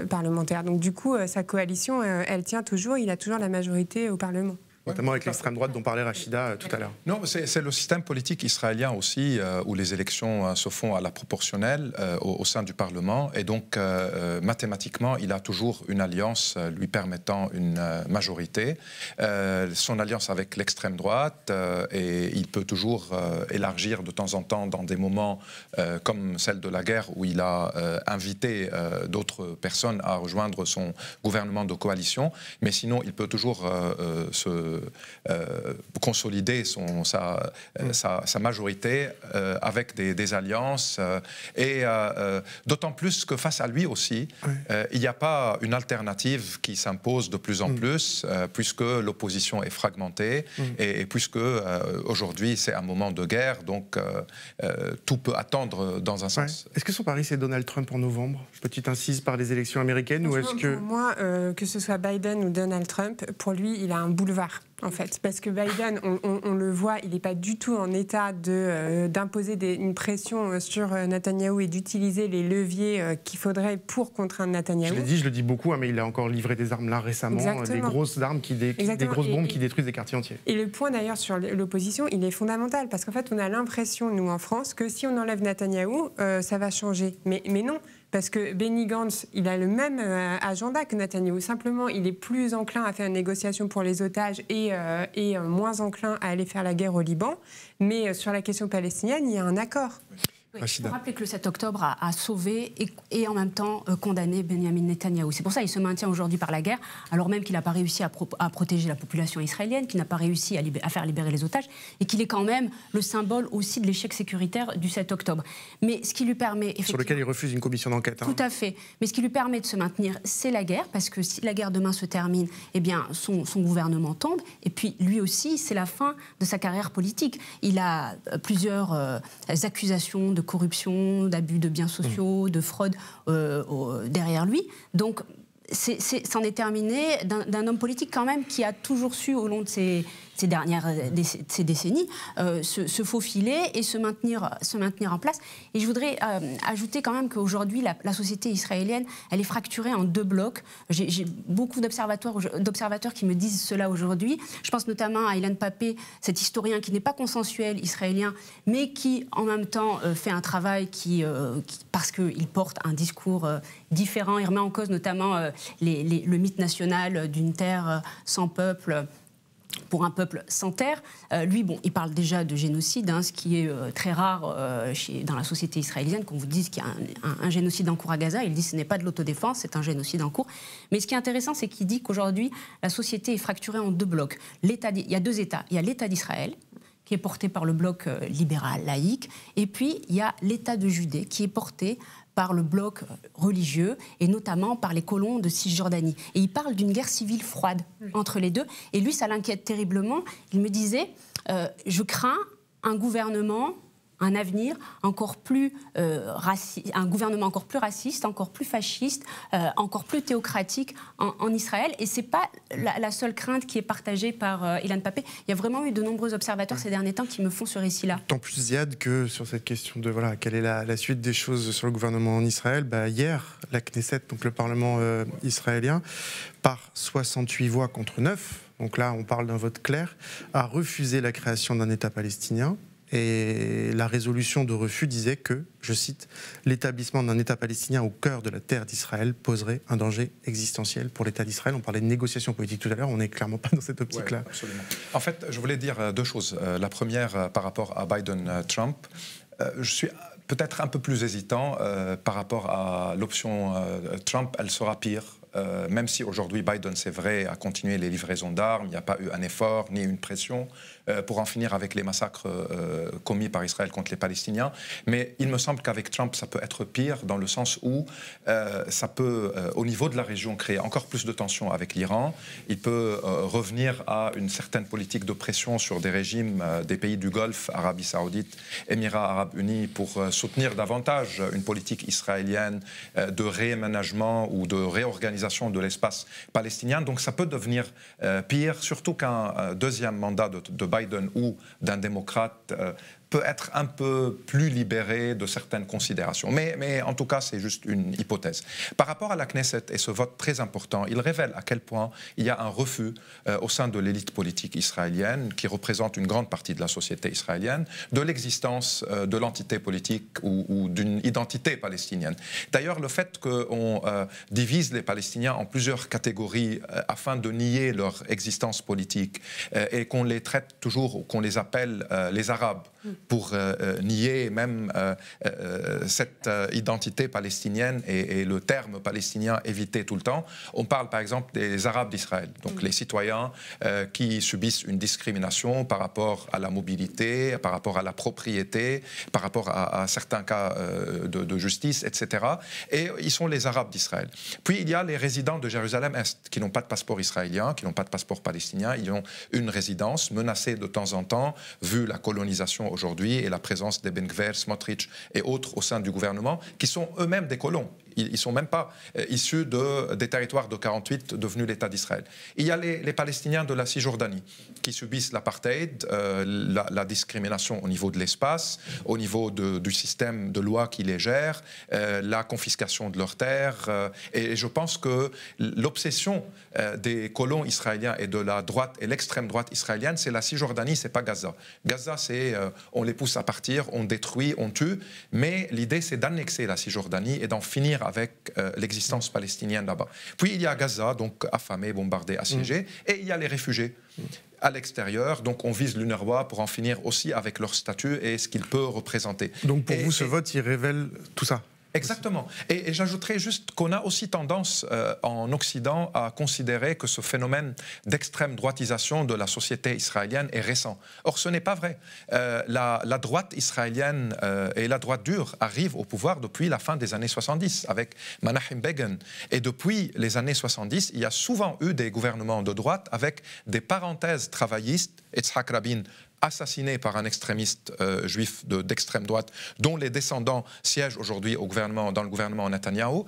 parlementaire. Donc, du coup, sa coalition, elle tient toujours. Il a toujours la majorité au Parlement. notamment avec l'extrême droite dont parlait Rachida tout à l'heure. Non, c'est le système politique israélien aussi, où les élections se font à la proportionnelle au sein du Parlement. Et donc, mathématiquement, il a toujours une alliance lui permettant une majorité. Son alliance avec l'extrême droite, et il peut toujours élargir de temps en temps dans des moments comme celle de la guerre, où il a invité d'autres personnes à rejoindre son gouvernement de coalition. Mais sinon, il peut toujours consolider sa majorité avec des alliances. Et d'autant plus que face à lui aussi, il n'y a pas une alternative qui s'impose de plus en plus, puisque l'opposition est fragmentée et puisque aujourd'hui c'est un moment de guerre, donc tout peut attendre dans un sens. Est-ce que son pari c'est Donald Trump en novembre? Petite incise par les élections américaines, ou est-ce que... Pour moi, que ce soit Biden ou Donald Trump, pour lui, il a un boulevard, en fait. Parce que Biden, on le voit, il n'est pas du tout en état d'imposer une pression sur Netanyahou et d'utiliser les leviers qu'il faudrait pour contraindre Netanyahou. Je l'ai dit, je le dis beaucoup, mais il a encore livré des armes là récemment, des grosses armes, des grosses bombes qui détruisent des quartiers entiers. Et le point d'ailleurs sur l'opposition, il est fondamental, parce qu'en fait, on a l'impression, nous en France, que si on enlève Netanyahou, ça va changer. Mais non. Parce que Benny Gantz, il a le même agenda que Netanyahou. Simplement, il est plus enclin à faire une négociation pour les otages et moins enclin à aller faire la guerre au Liban. Mais sur la question palestinienne, il y a un accord. Oui, il faut rappeler que le 7 octobre a sauvé et en même temps condamné Benjamin Netanyahou. C'est pour ça qu'il se maintient aujourd'hui par la guerre, alors même qu'il n'a pas réussi à protéger la population israélienne, qu'il n'a pas réussi à faire libérer les otages, et qu'il est quand même le symbole aussi de l'échec sécuritaire du 7 octobre. Mais ce qui lui permet... Sur lequel il refuse une commission d'enquête. Tout à fait. Mais ce qui lui permet de se maintenir, c'est la guerre, parce que si la guerre demain se termine, eh bien, son gouvernement tombe, et puis lui aussi, c'est la fin de sa carrière politique. Il a plusieurs accusations de corruption, d'abus de biens sociaux, de fraude derrière lui. Donc, c'en est terminé d'un homme politique quand même qui a toujours su, au long de ces décennies, se faufiler et se maintenir en place. Et je voudrais ajouter quand même qu'aujourd'hui, la société israélienne, elle est fracturée en deux blocs. J'ai beaucoup d'observateurs qui me disent cela aujourd'hui. Je pense notamment à Ilan Pappé, cet historien qui n'est pas consensuel israélien, mais qui, en même temps, fait un travail parce qu'il porte un discours différent. Il remet en cause notamment le mythe national d'une terre sans peuple, pour un peuple sans terre. Lui, il parle déjà de génocide, ce qui est très rare dans la société israélienne, qu'on vous dise qu'il y a un génocide en cours à Gaza. Il dit que ce n'est pas de l'autodéfense, c'est un génocide en cours. Mais ce qui est intéressant, c'est qu'il dit qu'aujourd'hui, la société est fracturée en deux blocs. Il y a deux États. Il y a l'État d'Israël, qui est porté par le bloc libéral, laïque, et puis il y a l'État de Judée, qui est porté par le bloc religieux, et notamment par les colons de Cisjordanie. Et il parle d'une guerre civile froide entre les deux. Et lui, ça l'inquiète terriblement. Il me disait, je crains un gouvernement, un avenir encore plus un gouvernement encore plus raciste, encore plus fasciste, encore plus théocratique en Israël. Et c'est pas la seule crainte qui est partagée par Ilan Pappé. Il y a vraiment eu de nombreux observateurs ces derniers temps qui me font ce récit-là. Tant plus Ziad que sur cette question de quelle est la suite des choses sur le gouvernement en Israël. Hier, la Knesset, donc le Parlement israélien, par 68 voix contre 9, donc là on parle d'un vote clair, a refusé la création d'un État palestinien. Et la résolution de refus disait que, je cite, l'établissement d'un État palestinien au cœur de la terre d'Israël poserait un danger existentiel pour l'État d'Israël. On parlait de négociations politiques tout à l'heure, on n'est clairement pas dans cette optique-là. Ouais, absolument. En fait, je voulais dire deux choses. La première, par rapport à Biden-Trump, je suis peut-être un peu plus hésitant par rapport à l'option Trump, elle sera pire. Même si aujourd'hui Biden, c'est vrai, a continué les livraisons d'armes, il n'y a pas eu un effort ni une pression pour en finir avec les massacres commis par Israël contre les Palestiniens. Mais il me semble qu'avec Trump, ça peut être pire dans le sens où ça peut, au niveau de la région, créer encore plus de tensions avec l'Iran. Il peut revenir à une certaine politique de pression sur des régimes des pays du Golfe, Arabie Saoudite, Émirats Arabes Unis, pour soutenir davantage une politique israélienne de réaménagement ou de réorganisation de l'espace palestinien. Donc ça peut devenir pire, surtout qu'un deuxième mandat de Biden ou d'un démocrate peut être un peu plus libéré de certaines considérations. Mais en tout cas, c'est juste une hypothèse. Par rapport à la Knesset et ce vote très important, il révèle à quel point il y a un refus au sein de l'élite politique israélienne, qui représente une grande partie de la société israélienne, de l'existence de l'entité politique ou d'une identité palestinienne. D'ailleurs, le fait qu'on divise les Palestiniens en plusieurs catégories afin de nier leur existence politique et qu'on les traite toujours, qu'on les appelle les Arabes, pour nier même cette identité palestinienne et le terme palestinien évité tout le temps. On parle par exemple des Arabes d'Israël, donc les citoyens qui subissent une discrimination par rapport à la mobilité, par rapport à la propriété, par rapport à certains cas de justice, etc. Et ils sont les Arabes d'Israël. Puis il y a les résidents de Jérusalem-Est qui n'ont pas de passeport israélien, qui n'ont pas de passeport palestinien. Ils ont une résidence menacée de temps en temps, vu la colonisation aujourd'hui et la présence des Ben Gvir, Smotrich et autres au sein du gouvernement, qui sont eux-mêmes des colons. Ils ne sont même pas issus des territoires de 1948 devenus l'État d'Israël. Il y a les Palestiniens de la Cisjordanie qui subissent l'apartheid, la discrimination au niveau de l'espace, au niveau du système de loi qui les gère, la confiscation de leurs terres. Et je pense que l'obsession des colons israéliens et de la droite et l'extrême droite israélienne, c'est la Cisjordanie, c'est pas Gaza. Gaza, c'est on les pousse à partir, on détruit, on tue, mais l'idée c'est d'annexer la Cisjordanie et d'en finir avec l'existence palestinienne là-bas. Puis il y a Gaza, donc affamé, bombardé, assiégé, et il y a les réfugiés à l'extérieur. Donc on vise l'UNRWA pour en finir aussi avec leur statut et ce qu'il peut représenter. Donc pour vous, ce vote, il révèle tout ça? Exactement. Et j'ajouterais juste qu'on a aussi tendance en Occident à considérer que ce phénomène d'extrême droitisation de la société israélienne est récent. Or, ce n'est pas vrai. La droite israélienne et la droite dure arrivent au pouvoir depuis la fin des années 70 avec Menachem Begin. Et depuis les années 70, il y a souvent eu des gouvernements de droite avec des parenthèses travaillistes. Yitzhak Rabin, assassiné par un extrémiste juif d'extrême droite, dont les descendants siègent aujourd'hui dans le gouvernement Netanyahou.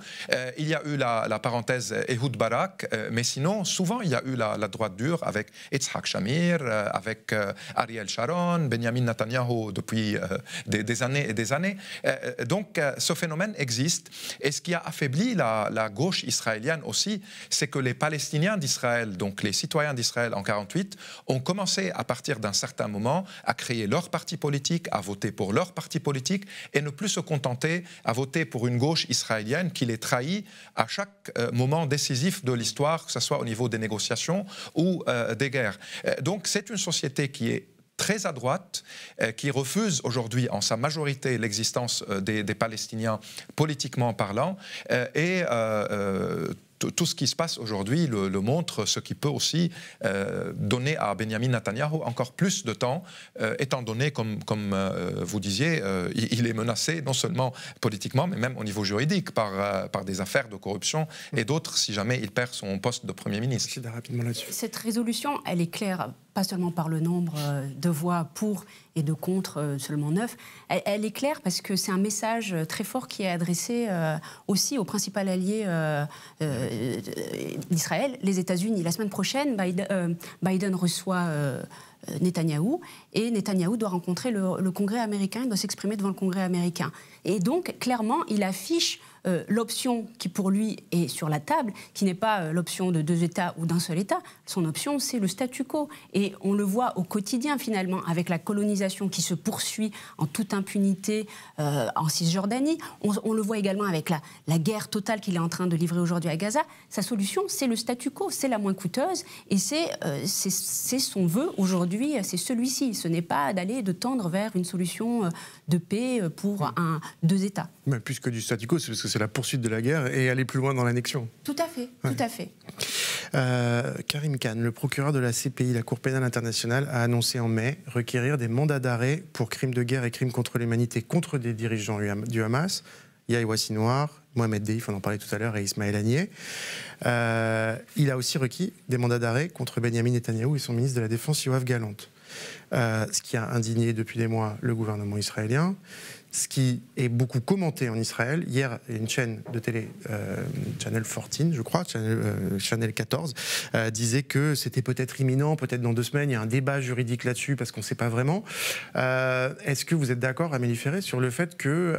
Il y a eu la parenthèse Ehud Barak, mais sinon, souvent, il y a eu la droite dure avec Yitzhak Shamir, avec Ariel Sharon, Benjamin Netanyahou depuis des années et des années. Donc, ce phénomène existe. Et ce qui a affaibli la gauche israélienne aussi, c'est que les Palestiniens d'Israël, donc les citoyens d'Israël en 1948, ont commencé à partir d'un certain moment à créer leur parti politique, à voter pour leur parti politique et ne plus se contenter à voter pour une gauche israélienne qui les trahit à chaque moment décisif de l'histoire, que ce soit au niveau des négociations ou des guerres. Donc c'est une société qui est très à droite, qui refuse aujourd'hui en sa majorité l'existence des Palestiniens politiquement parlant et tout ce qui se passe aujourd'hui le montre, ce qui peut aussi donner à Benjamin Netanyahou encore plus de temps, étant donné, comme vous disiez, il est menacé non seulement politiquement, mais même au niveau juridique par des affaires de corruption et d'autres, si jamais il perd son poste de Premier ministre. Cette résolution, elle est claire, pas seulement par le nombre de voix pour et de contre, seulement 9. Elle est claire parce que c'est un message très fort qui est adressé aussi au principal allié d'Israël, les États-Unis. La semaine prochaine, Biden reçoit Netanyahou et Netanyahou doit rencontrer le Congrès américain, il doit s'exprimer devant le Congrès américain. Et donc, clairement, il affiche l'option qui, pour lui, est sur la table, qui n'est pas l'option de 2 États ou d'un seul État. Son option, c'est le statu quo. Et on le voit au quotidien, finalement, avec la colonisation qui se poursuit en toute impunité en Cisjordanie. On le voit également avec la guerre totale qu'il est en train de livrer aujourd'hui à Gaza. Sa solution, c'est le statu quo, c'est la moins coûteuse. Et c'est son vœu aujourd'hui, c'est celui-ci. Ce n'est pas de tendre vers une solution de paix pour 2 États. Mais plus que du statu quo, c'est parce que c'est la poursuite de la guerre et aller plus loin dans l'annexion. Tout à fait, ouais. Tout à fait. Karim Khan, le procureur de la CPI, la Cour pénale internationale, a annoncé en mai requérir des mandats d'arrêt pour crimes de guerre et crimes contre l'humanité contre des dirigeants du Hamas, Yahya Sinwar, Mohamed Deif, on en parlait tout à l'heure, et Ismaël Haniyeh. Il a aussi requis des mandats d'arrêt contre Benjamin Netanyahou et son ministre de la Défense, Yoav Gallant. Ce qui a indigné depuis des mois le gouvernement israélien, ce qui est beaucoup commenté en Israël. Hier, une chaîne de télé, Channel 14, je crois, Channel 14, disait que c'était peut-être imminent, peut-être dans 2 semaines, il y a un débat juridique là-dessus parce qu'on ne sait pas vraiment. Est-ce que vous êtes d'accord, Amélie Ferré, sur le fait que,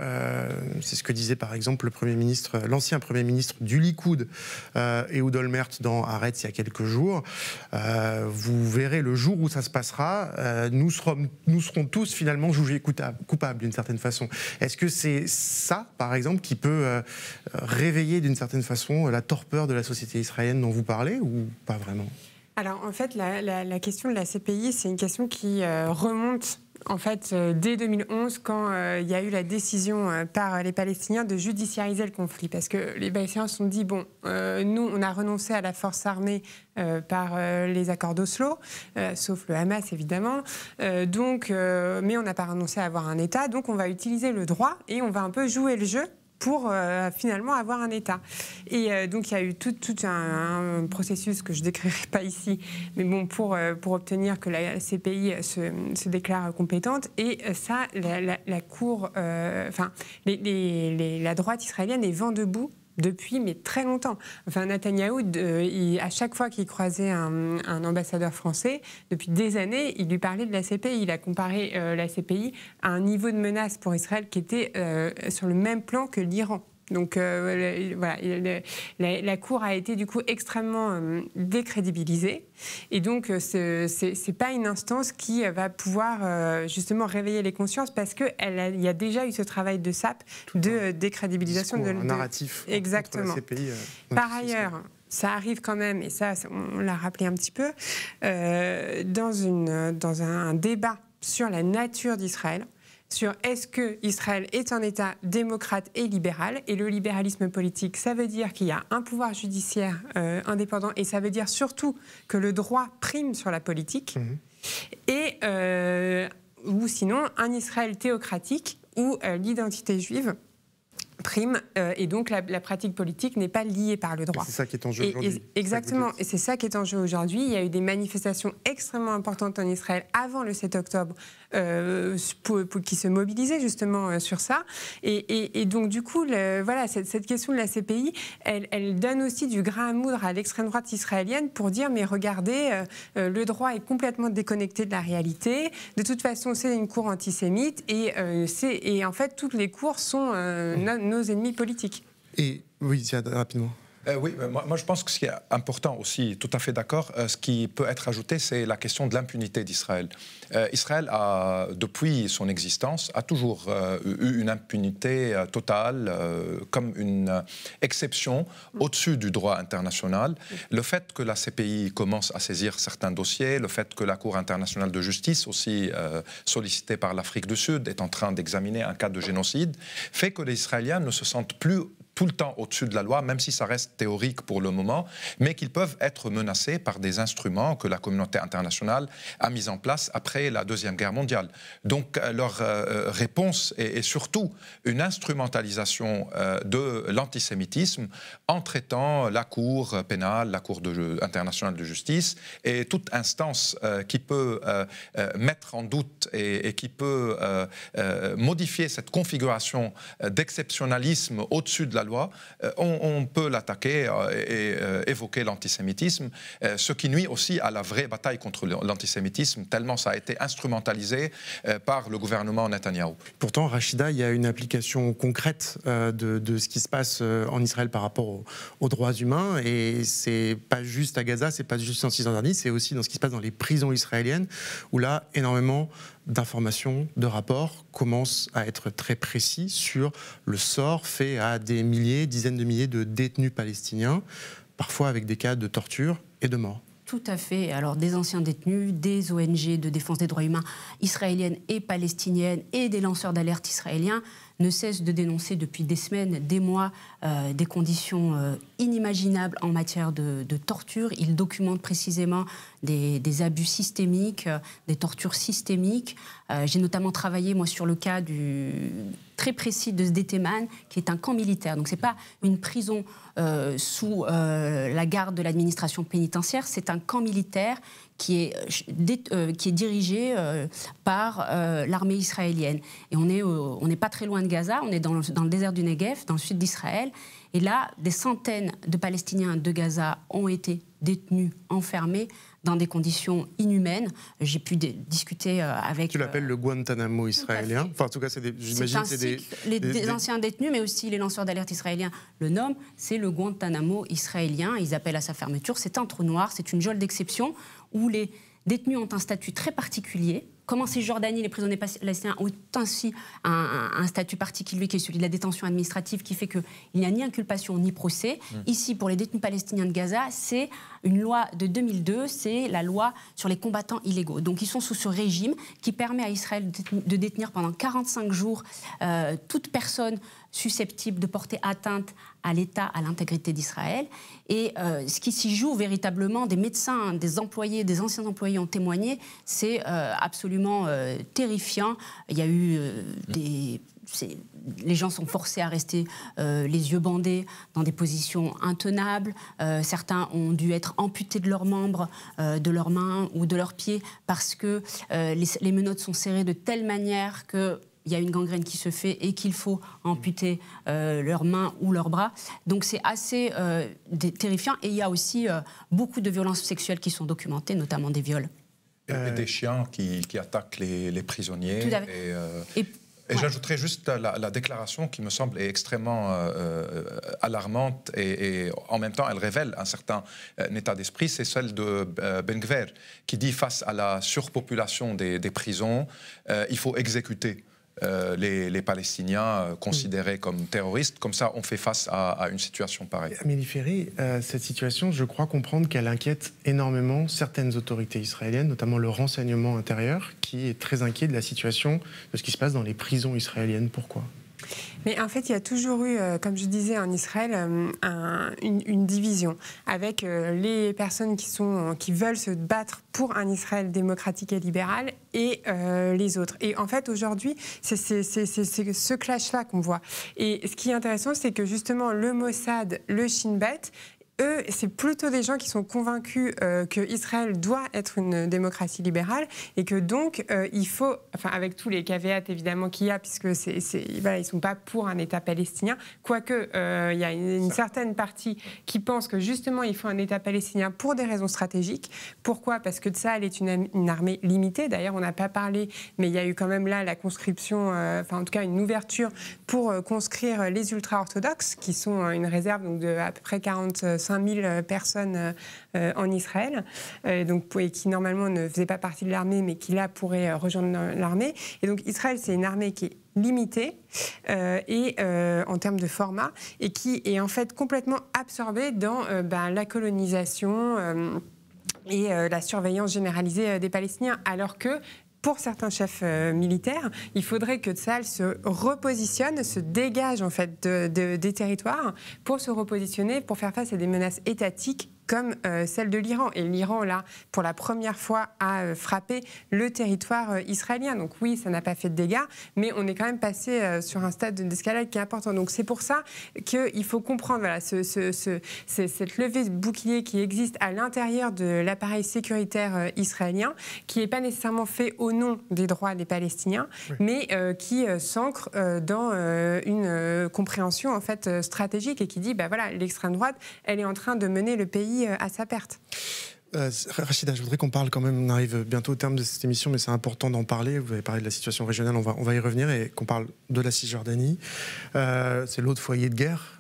c'est ce que disait par exemple l'ancien Premier ministre du Likoud, Ehud Olmert, dans Haaretz il y a quelques jours, vous verrez le jour où ça se passera, nous serons tous finalement jugés coupables d'une certaine façon. Est-ce que c'est ça, par exemple, qui peut réveiller d'une certaine façon la torpeur de la société israélienne dont vous parlez, ou pas vraiment? Alors, en fait, la question de la CPI, c'est une question qui remonte en fait, dès 2011, quand il y a eu la décision par les Palestiniens de judiciariser le conflit. Parce que les Palestiniens se sont dit, bon, nous, on a renoncé à la force armée par les accords d'Oslo, sauf le Hamas, évidemment. Mais on n'a pas renoncé à avoir un État, donc on va utiliser le droit et on va un peu jouer le jeu pour finalement avoir un État. Et donc il y a eu tout un processus que je ne décrirai pas ici, mais bon, pour obtenir que la CPI se déclare compétente. Et ça, la Cour, la droite israélienne est vent debout depuis, mais très longtemps. Enfin, Netanyahou, à chaque fois qu'il croisait un ambassadeur français, depuis des années, il lui parlait de la CPI. Il a comparé la CPI à un niveau de menace pour Israël qui était sur le même plan que l'Iran. Donc voilà, la Cour a été du coup extrêmement décrédibilisée. Et donc c'est pas une instance qui va pouvoir justement réveiller les consciences, parce qu'il y a déjà eu ce travail de sape de décrédibilisation de narratif. Exactement. La CPI, par ailleurs, ça arrive quand même, et ça on l'a rappelé un petit peu, dans un débat sur la nature d'Israël, sur est-ce que Israël est un État démocrate et libéral. Et le libéralisme politique, ça veut dire qu'il y a un pouvoir judiciaire indépendant, et ça veut dire surtout que le droit prime sur la politique. Ou sinon un Israël théocratique où l'identité juive prime, et donc la pratique politique n'est pas liée par le droit. C'est ça qui est en jeu aujourd'hui. Exactement, et c'est ça qui est en jeu aujourd'hui. Il y a eu des manifestations extrêmement importantes en Israël avant le 7 octobre qui se mobilisaient justement sur ça. Et donc du coup, voilà, cette question de la CPI, elle donne aussi du grain à moudre à l'extrême droite israélienne pour dire, mais regardez, le droit est complètement déconnecté de la réalité. De toute façon, c'est une cour antisémite, et en fait, toutes les cours sont nos ennemis politiques. Et oui, rapidement. Oui, moi je pense que ce qui est important aussi, tout à fait d'accord, ce qui peut être ajouté, c'est la question de l'impunité d'Israël. Israël, depuis son existence, a toujours eu une impunité totale, comme une exception au-dessus du droit international. Le fait que la CPI commence à saisir certains dossiers, le fait que la Cour internationale de justice, aussi sollicitée par l'Afrique du Sud, est en train d'examiner un cas de génocide, fait que les Israéliens ne se sentent plus tout le temps au-dessus de la loi, même si ça reste théorique pour le moment, mais qu'ils peuvent être menacés par des instruments que la communauté internationale a mis en place après la Deuxième Guerre mondiale. Donc leur réponse est surtout une instrumentalisation de l'antisémitisme en traitant la Cour pénale, la Cour internationale de justice et toute instance qui peut mettre en doute et qui peut modifier cette configuration d'exceptionnalisme au-dessus de la loi, on peut l'attaquer et évoquer l'antisémitisme, ce qui nuit aussi à la vraie bataille contre l'antisémitisme, tellement ça a été instrumentalisé par le gouvernement Netanyahou. Pourtant, Rachida, il y a une application concrète de ce qui se passe en Israël par rapport aux droits humains, et c'est pas juste à Gaza, c'est pas juste en Cisjordanie, c'est aussi dans ce qui se passe dans les prisons israéliennes, où là, énormément d'informations, de rapports commencent à être très précis sur le sort fait à des milliers, dizaines de milliers de détenus palestiniens, parfois avec des cas de torture et de mort. Tout à fait. Alors, des anciens détenus, des ONG de défense des droits humains israéliennes et palestiniennes et des lanceurs d'alerte israéliens ne cessent de dénoncer depuis des semaines, des mois, des conditions inimaginables en matière de torture. Ils documentent précisément des abus systémiques, des tortures systémiques. J'ai notamment travaillé, moi, sur le cas très précis de Sde-Teman, qui est un camp militaire. Donc, ce n'est pas une prison sous la garde de l'administration pénitentiaire, c'est un camp militaire qui est dirigée par l'armée israélienne. Et on n'est pas très loin de Gaza, on est dans le désert du Negev, dans le sud d'Israël. Et là, des centaines de Palestiniens de Gaza ont été détenus, enfermés, dans des conditions inhumaines. J'ai pu discuter avec... Tu l'appelles le Guantanamo israélien. Enfin, en tout cas, j'imagine c'est des anciens détenus, mais aussi les lanceurs d'alerte israéliens le nomment. C'est le Guantanamo israélien. Ils appellent à sa fermeture. C'est un trou noir, c'est une geôle d'exception où les détenus ont un statut très particulier. Comme en Cisjordanie, les prisonniers palestiniens ont ainsi un statut particulier qui est celui de la détention administrative, qui fait qu'il n'y a ni inculpation ni procès. Ici, pour les détenus palestiniens de Gaza, c'est une loi de 2002, c'est la loi sur les combattants illégaux. Donc ils sont sous ce régime qui permet à Israël de détenir pendant 45 jours toute personne susceptible de porter atteinte à l'État, à l'intégrité d'Israël. Et ce qui s'y joue véritablement, des médecins, des employés, des anciens employés ont témoigné, c'est absolument terrifiant. Il y a eu les gens sont forcés à rester les yeux bandés dans des positions intenables. Certains ont dû être amputés de leurs membres, de leurs mains ou de leurs pieds parce que les menottes sont serrées de telle manière que il y a une gangrène qui se fait et qu'il faut amputer leurs mains ou leurs bras. Donc c'est assez terrifiant. Et il y a aussi beaucoup de violences sexuelles qui sont documentées, notamment des viols. Et des chiens qui attaquent les prisonniers. Tout à fait. Et j'ajouterais juste la déclaration qui me semble extrêmement alarmante et en même temps elle révèle un certain état d'esprit, c'est celle de Ben Gvir qui dit face à la surpopulation des prisons, il faut exécuter les Palestiniens considérés comme terroristes. Comme ça, on fait face à une situation pareille. Amélie Ferry, cette situation, je crois comprendre qu'elle inquiète énormément certaines autorités israéliennes, notamment le renseignement intérieur, qui est très inquiet de la situation, de ce qui se passe dans les prisons israéliennes. Pourquoi ? Mais en fait, il y a toujours eu, comme je disais, en Israël, une division avec les personnes qui veulent se battre pour un Israël démocratique et libéral et les autres. Et en fait, aujourd'hui, c'est ce clash-là qu'on voit. Et ce qui est intéressant, c'est que justement, le Mossad, le Shin Bet, eux, c'est plutôt des gens qui sont convaincus qu'Israël doit être une démocratie libérale et que donc il faut, enfin avec tous les caveats évidemment qu'il y a, puisque voilà, ils ne sont pas pour un État palestinien, quoique il y a une certaine partie qui pense que justement il faut un État palestinien pour des raisons stratégiques. Pourquoi ? Parce que Tsahal est une armée limitée. D'ailleurs, on n'a pas parlé, mais il y a eu quand même là la conscription, enfin en tout cas une ouverture pour conscrire les ultra-orthodoxes, qui sont une réserve donc, de à peu près 45 000 personnes en Israël, donc, et qui normalement ne faisaient pas partie de l'armée, mais qui là pourraient rejoindre l'armée. Et donc Israël, c'est une armée qui est limitée en termes de format et qui est en fait complètement absorbée dans la colonisation et la surveillance généralisée des Palestiniens, alors que pour certains chefs militaires, il faudrait que Tsahal se repositionne, se dégage en fait des territoires pour se repositionner, pour faire face à des menaces étatiques comme celle de l'Iran. Et l'Iran, là, pour la première fois, a frappé le territoire israélien. Donc oui, ça n'a pas fait de dégâts, mais on est quand même passé sur un stade d'escalade qui est important. Donc c'est pour ça qu'il faut comprendre voilà, cette levée de bouclier qui existe à l'intérieur de l'appareil sécuritaire israélien, qui n'est pas nécessairement fait au nom des droits des Palestiniens, oui, mais qui s'ancre dans une compréhension en fait, stratégique et qui dit, voilà, l'extrême droite, elle est en train de mener le pays à sa perte. Rachida, je voudrais qu'on parle quand même, on arrive bientôt au terme de cette émission, mais c'est important d'en parler. Vous avez parlé de la situation régionale, on va y revenir, et qu'on parle de la Cisjordanie. C'est l'autre foyer de guerre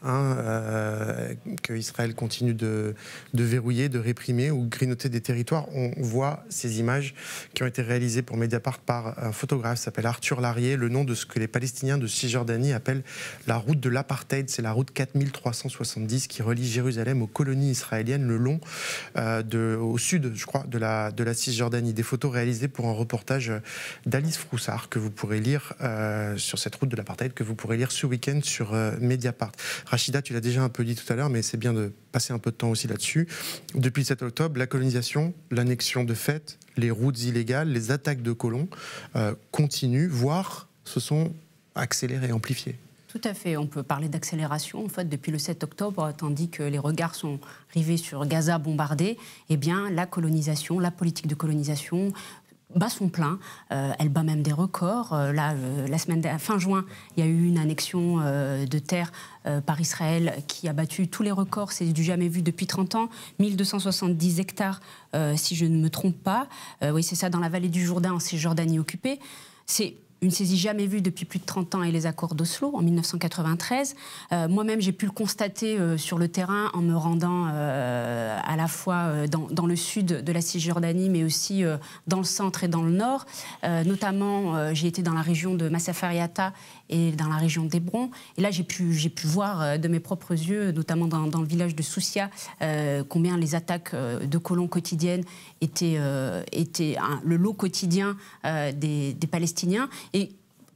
que Israël continue de verrouiller, de réprimer ou grignoter des territoires. On voit ces images qui ont été réalisées pour Mediapart par un photographe qui s'appelle Arthur Larrier, le nom de ce que les Palestiniens de Cisjordanie appellent la route de l'apartheid. C'est la route 4370 qui relie Jérusalem aux colonies israéliennes le long au sud, je crois, de la Cisjordanie. Des photos réalisées pour un reportage d'Alice Froussard que vous pourrez lire sur cette route de l'apartheid, que vous pourrez lire ce week-end sur Mediapart. Rachida, tu l'as déjà un peu dit tout à l'heure, mais c'est bien de passer un peu de temps aussi là-dessus. Depuis le 7 octobre, la colonisation, l'annexion de fait, les routes illégales, les attaques de colons continuent, voire se sont accélérées, amplifiées. Tout à fait. On peut parler d'accélération en fait depuis le 7 octobre, tandis que les regards sont rivés sur Gaza bombardé. Eh bien, la colonisation, la politique de colonisation bat son plein. Elle bat même des records. Fin juin, il y a eu une annexion de terre par Israël qui a battu tous les records. C'est du jamais vu depuis 30 ans. 1270 hectares, si je ne me trompe pas. Oui, c'est ça, dans la vallée du Jourdain, en Cisjordanie occupée. C'est une saisie jamais vue depuis plus de 30 ans et les accords d'Oslo en 1993. Moi-même, j'ai pu le constater sur le terrain en me rendant à la fois dans le sud de la Cisjordanie, mais aussi dans le centre et dans le nord. Notamment, j'ai été dans la région de Massafariata et dans la région d'Hébron. Et là, j'ai pu voir de mes propres yeux, notamment dans le village de Soussia, combien les attaques de colons quotidiennes étaient le lot quotidien des Palestiniens.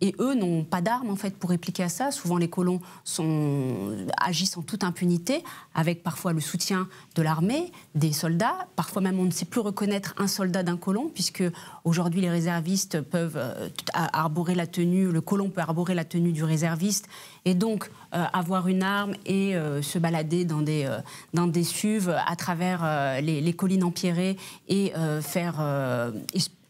Et eux n'ont pas d'armes en fait pour répliquer à ça. Souvent les colons agissent en toute impunité, avec parfois le soutien de l'armée, des soldats. Parfois même on ne sait plus reconnaître un soldat d'un colon, puisque aujourd'hui les réservistes peuvent arborer la tenue, le colon peut arborer la tenue du réserviste, et donc avoir une arme et se balader dans des SUV à travers les collines empierrées et faire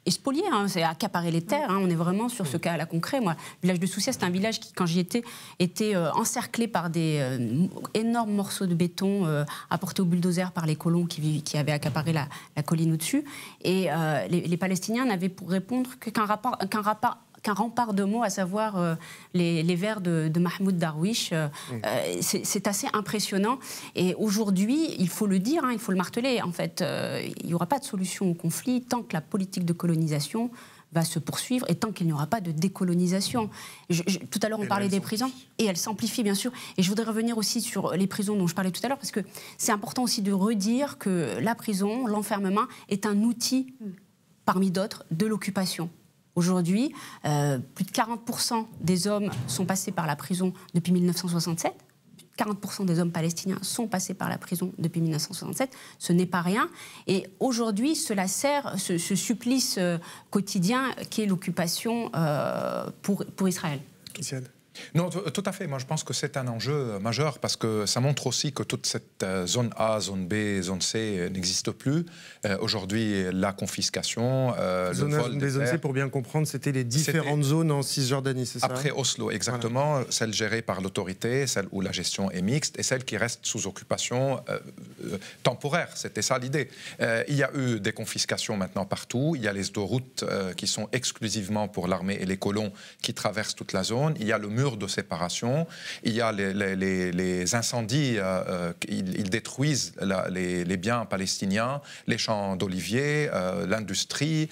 spolier, c'est accaparer les terres. On est vraiment sur ce cas-là concret. Moi, le village de Soussia, c'est un village qui, quand j'y étais, était encerclé par des énormes morceaux de béton apportés au bulldozer par les colons qui avaient accaparé la colline au-dessus. Et les Palestiniens n'avaient pour répondre qu'un rempart de mots, à savoir les vers de Mahmoud Darwish. C'est assez impressionnant. Et aujourd'hui, il faut le dire, il faut le marteler, en fait, il n'y aura pas de solution au conflit tant que la politique de colonisation va se poursuivre et tant qu'il n'y aura pas de décolonisation. Tout à l'heure, on parlait des prisons, et elle s'amplifie, bien sûr. Et je voudrais revenir aussi sur les prisons dont je parlais tout à l'heure, parce que c'est important aussi de redire que la prison, l'enfermement, est un outil, parmi d'autres, de l'occupation. Aujourd'hui, plus de 40% des hommes sont passés par la prison depuis 1967. 40% des hommes palestiniens sont passés par la prison depuis 1967. Ce n'est pas rien. Et aujourd'hui, cela sert, ce supplice quotidien qui est l'occupation pour Israël. Christiane. Non, tout à fait. Moi, je pense que c'est un enjeu majeur parce que ça montre aussi que toute cette zone A, zone B, zone C n'existe plus. Aujourd'hui, la confiscation, zone le A, vol zone B, des zone C, terres. pour bien comprendre, c'était les différentes zones en Cisjordanie, c'est ça? Après Oslo, exactement. Voilà. Celle gérée par l'autorité, celle où la gestion est mixte et celle qui reste sous occupation temporaire. C'était ça l'idée. Il y a eu des confiscations maintenant partout. Il y a les autoroutes qui sont exclusivement pour l'armée et les colons qui traversent toute la zone. Il y a le mur de séparation, il y a les incendies, ils détruisent les biens palestiniens, les champs d'oliviers, l'industrie,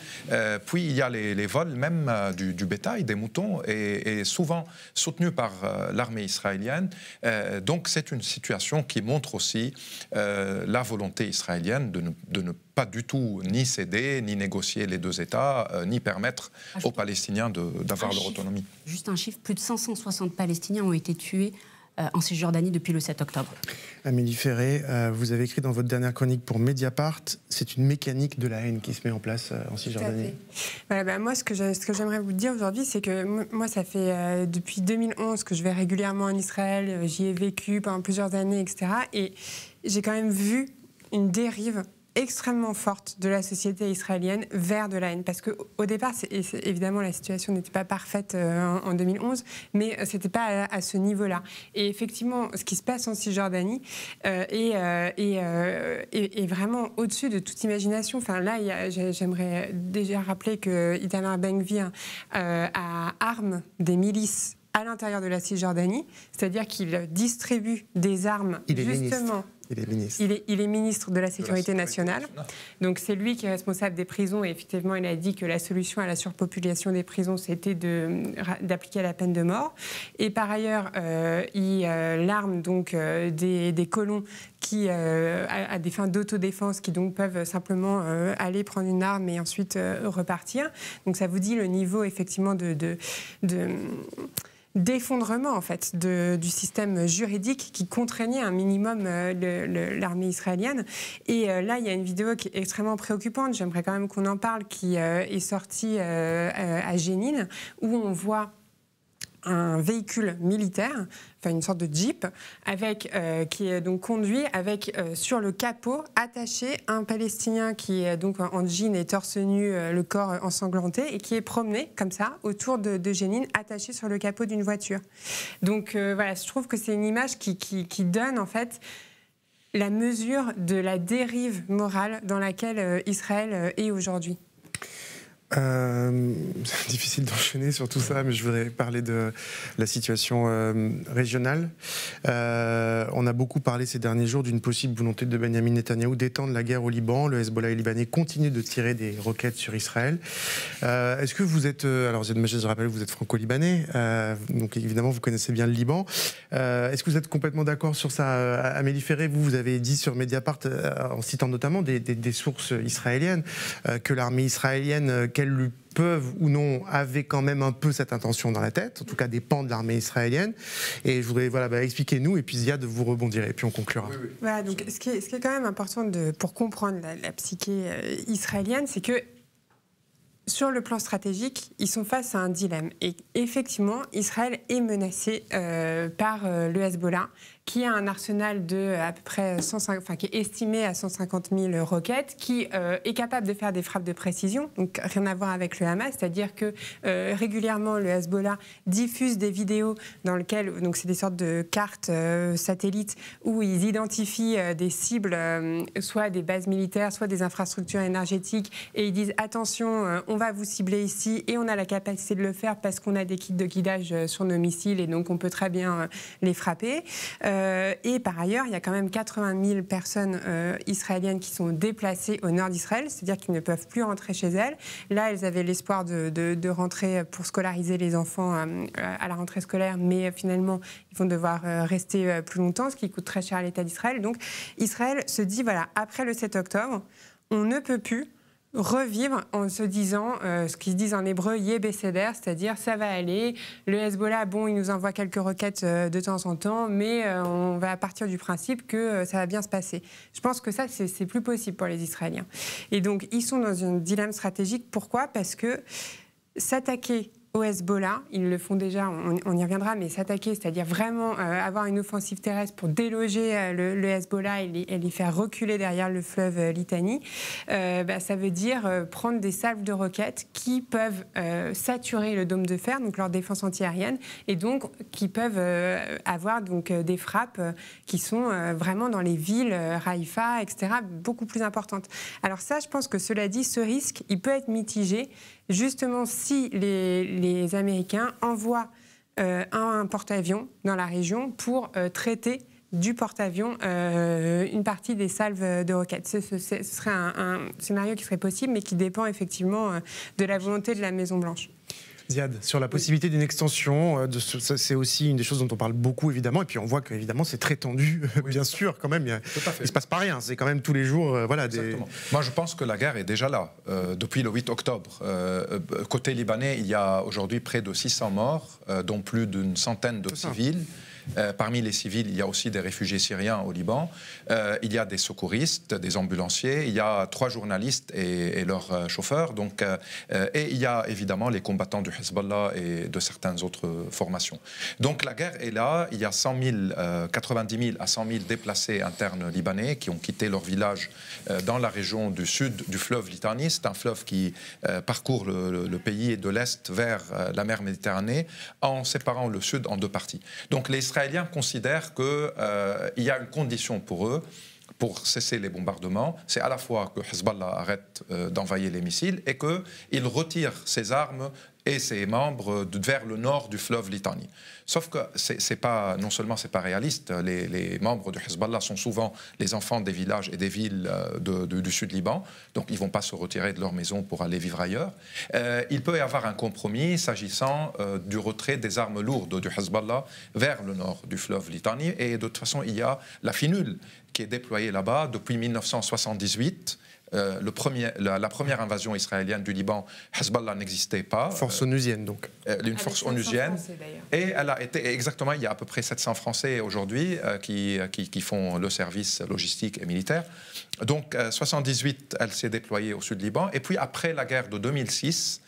puis il y a les vols même du bétail, des moutons, et souvent soutenus par l'armée israélienne. Donc c'est une situation qui montre aussi la volonté israélienne de ne pas du tout ni céder, ni négocier les deux États, ni permettre aux Palestiniens d'avoir leur autonomie. Juste un chiffre, plus de 560 Palestiniens ont été tués en Cisjordanie depuis le 7 octobre. Amélie Ferré, vous avez écrit dans votre dernière chronique pour Mediapart, c'est une mécanique de la haine qui se met en place en Cisjordanie. Voilà, moi, ce que j'aimerais vous dire aujourd'hui, c'est que moi, ça fait depuis 2011 que je vais régulièrement en Israël, j'y ai vécu pendant plusieurs années, etc. Et j'ai quand même vu une dérive extrêmement forte de la société israélienne vers de la haine. Parce qu'au départ, évidemment, la situation n'était pas parfaite en 2011, mais ce n'était pas à ce niveau-là. Et effectivement, ce qui se passe en Cisjordanie est vraiment au-dessus de toute imagination. Enfin, là, j'aimerais déjà rappeler que Itamar Ben-Gvir arme des milices à l'intérieur de la Cisjordanie, c'est-à-dire qu'il distribue des armes justement... Il est ministre de la Sécurité nationale. Donc c'est lui qui est responsable des prisons. Et effectivement, il a dit que la solution à la surpopulation des prisons, c'était d'appliquer la peine de mort. Et par ailleurs, il arme donc des colons qui, à des fins d'autodéfense, qui donc peuvent simplement aller prendre une arme et ensuite repartir. Donc ça vous dit le niveau effectivement d'effondrement en fait du système juridique qui contraignait un minimum l'armée israélienne. Et là, il y a une vidéo qui est extrêmement préoccupante, j'aimerais quand même qu'on en parle, qui est sortie à Jénine, où on voit un véhicule militaire, enfin une sorte de jeep, qui est donc conduit avec sur le capot attaché un Palestinien qui est donc en jean et torse nu, le corps ensanglanté, et qui est promené comme ça autour de Jenin, attaché sur le capot d'une voiture. Donc voilà, je trouve que c'est une image qui donne en fait la mesure de la dérive morale dans laquelle Israël est aujourd'hui. C'est difficile d'enchaîner sur tout ça, mais je voudrais parler de la situation régionale. On a beaucoup parlé ces derniers jours d'une possible volonté de Benjamin Netanyahou d'étendre la guerre au Liban. Le Hezbollah et libanais continuent de tirer des roquettes sur Israël. Est-ce que vous êtes... alors, je rappelle, vous êtes franco-libanais, donc évidemment, vous connaissez bien le Liban. Est-ce que vous êtes complètement d'accord sur ça? Amélie Ferré, vous avez dit sur Mediapart, en citant notamment des sources israéliennes, que l'armée israélienne, qu'elles peuvent ou non, avaient quand même un peu cette intention dans la tête, en tout cas des pans de l'armée israélienne. Et je voudrais, expliquez-nous, et puis Ziad, vous rebondirez, et puis on conclura. Oui. Voilà, donc ce qui est quand même important pour comprendre la psyché israélienne, c'est que sur le plan stratégique, ils sont face à un dilemme. Et effectivement, Israël est menacé par le Hezbollah, qui a un arsenal de à peu près qui est estimé à 150 000 roquettes, qui est capable de faire des frappes de précision, donc rien à voir avec le Hamas, c'est-à-dire que régulièrement le Hezbollah diffuse des vidéos dans lesquelles, donc c'est des sortes de cartes satellites où ils identifient des cibles, soit des bases militaires, soit des infrastructures énergétiques, et ils disent attention, on va vous cibler ici, et on a la capacité de le faire parce qu'on a des kits de guidage sur nos missiles, et donc on peut très bien les frapper. Et par ailleurs, il y a quand même 80 000 personnes israéliennes qui sont déplacées au nord d'Israël, c'est-à-dire qu'ils ne peuvent plus rentrer chez elles. Là, elles avaient l'espoir de rentrer pour scolariser les enfants à la rentrée scolaire, mais finalement, ils vont devoir rester plus longtemps, ce qui coûte très cher à l'État d'Israël. Donc, Israël se dit, voilà, après le 7 octobre, on ne peut plus revivre en se disant ce qu'ils disent en hébreu Yé Besséder, c'est-à-dire ça va aller, le Hezbollah, bon, il nous envoie quelques roquettes de temps en temps, mais on va partir du principe que ça va bien se passer. Je pense que ça, c'est plus possible pour les Israéliens. Et donc, ils sont dans un dilemme stratégique. Pourquoi? Parce que s'attaquer au Hezbollah, ils le font déjà, on y reviendra, mais s'attaquer, c'est-à-dire vraiment avoir une offensive terrestre pour déloger le Hezbollah et les faire reculer derrière le fleuve Litanie, ça veut dire prendre des salves de roquettes qui peuvent saturer le dôme de fer, donc leur défense antiaérienne, et donc qui peuvent avoir donc, des frappes qui sont vraiment dans les villes, Haïfa, etc., beaucoup plus importantes. Alors ça, je pense que cela dit, ce risque, il peut être mitigé justement si les Américains envoient un porte-avions dans la région pour traiter du porte-avions une partie des salves de roquettes. Ce serait un scénario qui serait possible, mais qui dépend effectivement de la volonté de la Maison-Blanche. Ziad, sur la possibilité d'une extension, c'est aussi une des choses dont on parle beaucoup, évidemment, et puis on voit qu'évidemment c'est très tendu, bien sûr, quand même, il ne se passe pas rien, c'est quand même tous les jours, Exactement. Moi je pense que la guerre est déjà là, depuis le 8 octobre. Côté libanais, il y a aujourd'hui près de 600 morts, dont plus d'une centaine de civils. Parmi les civils, il y a aussi des réfugiés syriens au Liban. Il y a des secouristes, des ambulanciers. Il y a 3 journalistes et leurs chauffeurs. Donc, et il y a évidemment les combattants du Hezbollah et de certaines autres formations. Donc la guerre est là. Il y a 90 000 à 100 000 déplacés internes libanais qui ont quitté leur village dans la région du sud du fleuve Litanie. C'est un fleuve qui parcourt le pays de l'est vers la mer Méditerranée en séparant le sud en 2 parties. Donc les Israéliens considèrent qu'il y a une condition pour eux pour cesser les bombardements, c'est à la fois que Hezbollah arrête d'envoyer les missiles et qu'il retire ses armes et ses membres vers le nord du fleuve Litanie. Sauf que non seulement c'est pas réaliste, les membres du Hezbollah sont souvent les enfants des villages et des villes du sud Liban, donc ils vont pas se retirer de leur maison pour aller vivre ailleurs. Il peut y avoir un compromis s'agissant du retrait des armes lourdes du Hezbollah vers le nord du fleuve Litanie, et de toute façon il y a la FINUL qui est déployée là-bas depuis 1978. La première invasion israélienne du Liban, Hezbollah n'existait pas. Force onusienne, donc. Une force onusienne. Et elle a été, exactement, il y a à peu près 700 Français aujourd'hui qui font le service logistique et militaire. Donc, 78, elle s'est déployée au sud Liban. Et puis, après la guerre de 2006,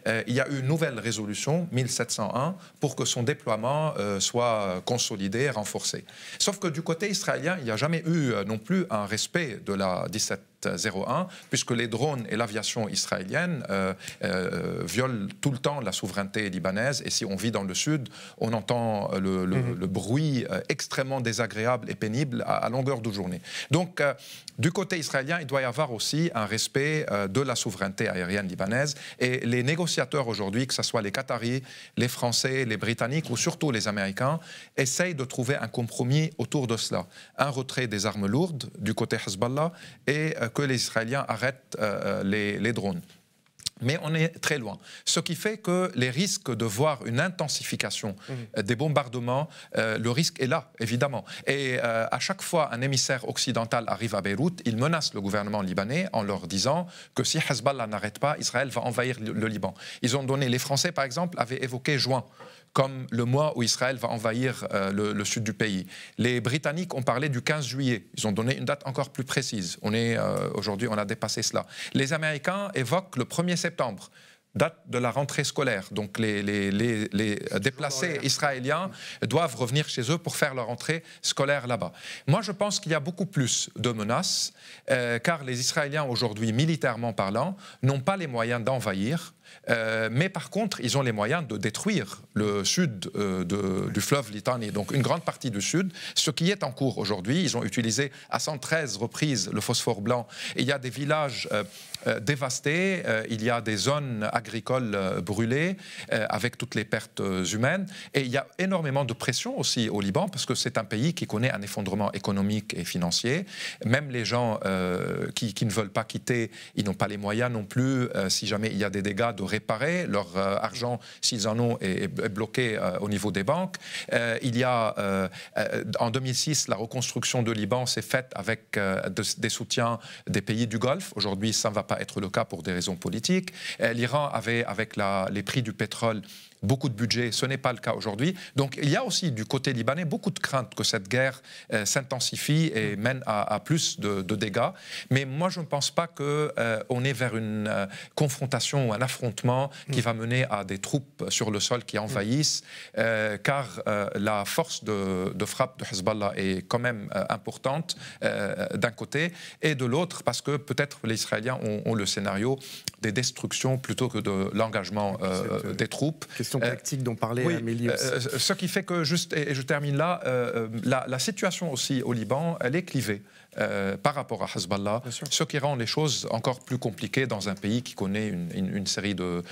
il y a eu une nouvelle résolution, 1701, pour que son déploiement soit consolidé, renforcé. Sauf que du côté israélien, il n'y a jamais eu non plus un respect de la 1701, puisque les drones et l'aviation israélienne violent tout le temps la souveraineté libanaise. Et si on vit dans le sud, on entend le bruit extrêmement désagréable et pénible à longueur de journée. Donc, du côté israélien, il doit y avoir aussi un respect de la souveraineté aérienne libanaise. Et les négociateurs aujourd'hui, que ce soit les Qataris, les Français, les Britanniques ou surtout les Américains, essayent de trouver un compromis autour de cela. Un retrait des armes lourdes du côté Hezbollah et que les Israéliens arrêtent les drones. Mais on est très loin. Ce qui fait que les risques de voir une intensification des bombardements, le risque est là, évidemment. Et à chaque fois un émissaire occidental arrive à Beyrouth, il menace le gouvernement libanais en leur disant que si Hezbollah n'arrête pas, Israël va envahir le Liban. Ils ont donné, les Français par exemple, avaient évoqué juin comme le mois où Israël va envahir le sud du pays. Les Britanniques ont parlé du 15 juillet. Ils ont donné une date encore plus précise. Aujourd'hui, on a dépassé cela. Les Américains évoquent le 1er septembre, date de la rentrée scolaire. Donc les déplacés israéliens doivent revenir chez eux pour faire leur rentrée scolaire là-bas. Moi, je pense qu'il y a beaucoup plus de menaces, car les Israéliens, aujourd'hui, militairement parlant, n'ont pas les moyens d'envahir. Mais par contre, ils ont les moyens de détruire le sud du fleuve Litani, donc une grande partie du sud, ce qui est en cours aujourd'hui. Ils ont utilisé à 113 reprises le phosphore blanc. Et il y a des villages dévastés, il y a des zones agricoles brûlées avec toutes les pertes humaines. Et il y a énormément de pression aussi au Liban parce que c'est un pays qui connaît un effondrement économique et financier. Même les gens qui ne veulent pas quitter, ils n'ont pas les moyens non plus, si jamais il y a des dégâts, de réparer. Leur argent, s'ils en ont, est bloqué au niveau des banques. Il y a, en 2006, la reconstruction de Liban s'est faite avec des soutiens des pays du Golfe. Aujourd'hui, ça ne va pas être le cas pour des raisons politiques. L'Iran avait, avec les prix du pétrole, beaucoup de budget, ce n'est pas le cas aujourd'hui. Donc il y a aussi du côté libanais beaucoup de craintes que cette guerre s'intensifie et mène à plus de dégâts. Mais moi je ne pense pas qu'on est vers une confrontation ou un affrontement qui va mener à des troupes sur le sol qui envahissent, car la force de frappe de Hezbollah est quand même importante d'un côté, et de l'autre parce que peut-être les Israéliens ont le scénario des destructions plutôt que de l'engagement des troupes. Question tactique dont parlait Amélie aussi. Ce qui fait que, et je termine là, la situation aussi au Liban, elle est clivée par rapport à Hezbollah, ce qui rend les choses encore plus compliquées dans un pays qui connaît une série de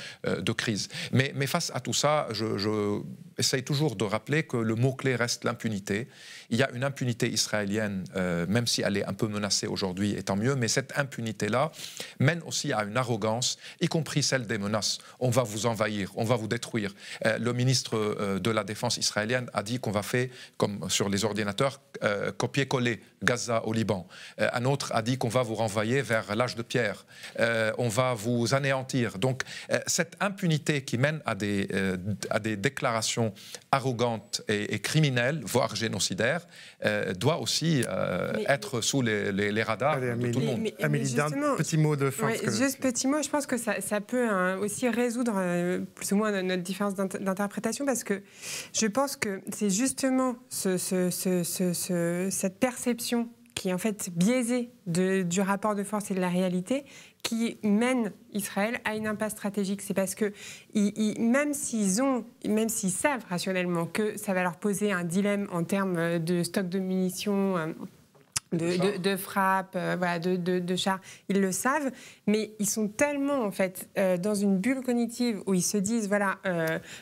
crises. Mais face à tout ça, je essaye toujours de rappeler que le mot-clé reste l'impunité. Il y a une impunité israélienne, même si elle est un peu menacée aujourd'hui, et tant mieux, mais cette impunité-là mène aussi à une arrogance, y compris celle des menaces. On va vous envahir, on va vous détruire. Le ministre de la Défense israélienne a dit qu'on va faire, comme sur les ordinateurs, copier-coller Gaza au Liban. Un autre a dit qu'on va vous renvoyer vers l'âge de pierre. On va vous anéantir. Donc cette impunité qui mène à des déclarations arrogantes et criminelles, voire génocidaires, doit aussi être sous les radars de tout le monde. Amélie, un petit mot de fin. Juste petit mot, je pense que ça peut aussi résoudre plus ou moins notre différence d'interprétation, parce que je pense que c'est justement cette perception qui est en fait biaisée du rapport de force et de la réalité qui mène Israël à une impasse stratégique. C'est parce que même s'ils savent rationnellement que ça va leur poser un dilemme en termes de stock de munitions, de frappe, voilà, de chars, ils le savent, mais ils sont tellement en fait dans une bulle cognitive où ils se disent voilà,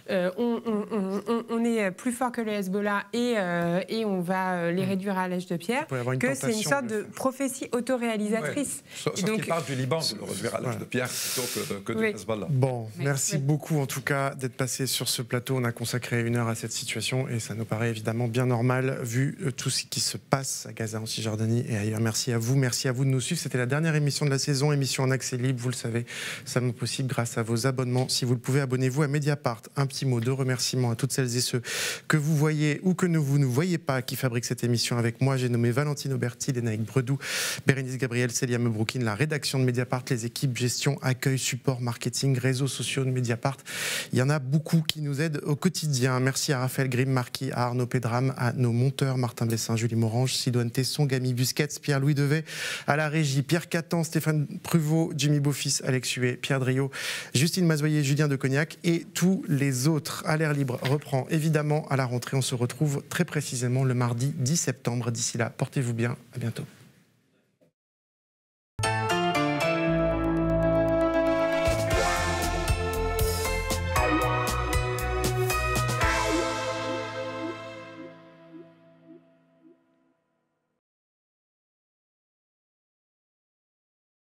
on est plus fort que le Hezbollah et on va les réduire à l'âge de pierre, que c'est une sorte de prophétie autoréalisatrice. Sauf qu'ils parlent du Liban de le réduire à l'âge de pierre plutôt que du Hezbollah. Bon, merci beaucoup en tout cas d'être passé sur ce plateau. On a consacré 1 heure à cette situation et ça nous paraît évidemment bien normal vu tout ce qui se passe à Gaza, en Cisjordanie. Cisjordanie et ailleurs. Merci à vous de nous suivre. C'était la dernière émission de la saison, émission en accès libre, vous le savez, seulement possible grâce à vos abonnements. Si vous le pouvez, abonnez-vous à Mediapart. Un petit mot de remerciement à toutes celles et ceux que vous voyez ou que vous ne voyez pas qui fabriquent cette émission avec moi. J'ai nommé Valentine Auberti, Lénaïque Bredou, Bérénice Gabriel, Célia Mebroukine, la rédaction de Mediapart, les équipes gestion, accueil, support, marketing, réseaux sociaux de Mediapart. Il y en a beaucoup qui nous aident au quotidien. Merci à Raphaël Grimm-Marquis, à Arnaud Pédram, à nos monteurs Martin Bessin, Julie Morange, Sidoine Tesson, Gamy Busquets, Pierre-Louis Devet, à la régie, Pierre Catan, Stéphane Pruvot, Jimmy Beaufils, Alex Huet, Pierre Driot, Justine Mazoyer, Julien de Cognac et tous les autres. À l'air libre reprend évidemment à la rentrée. On se retrouve très précisément le mardi 10 septembre. D'ici là, portez-vous bien. À bientôt.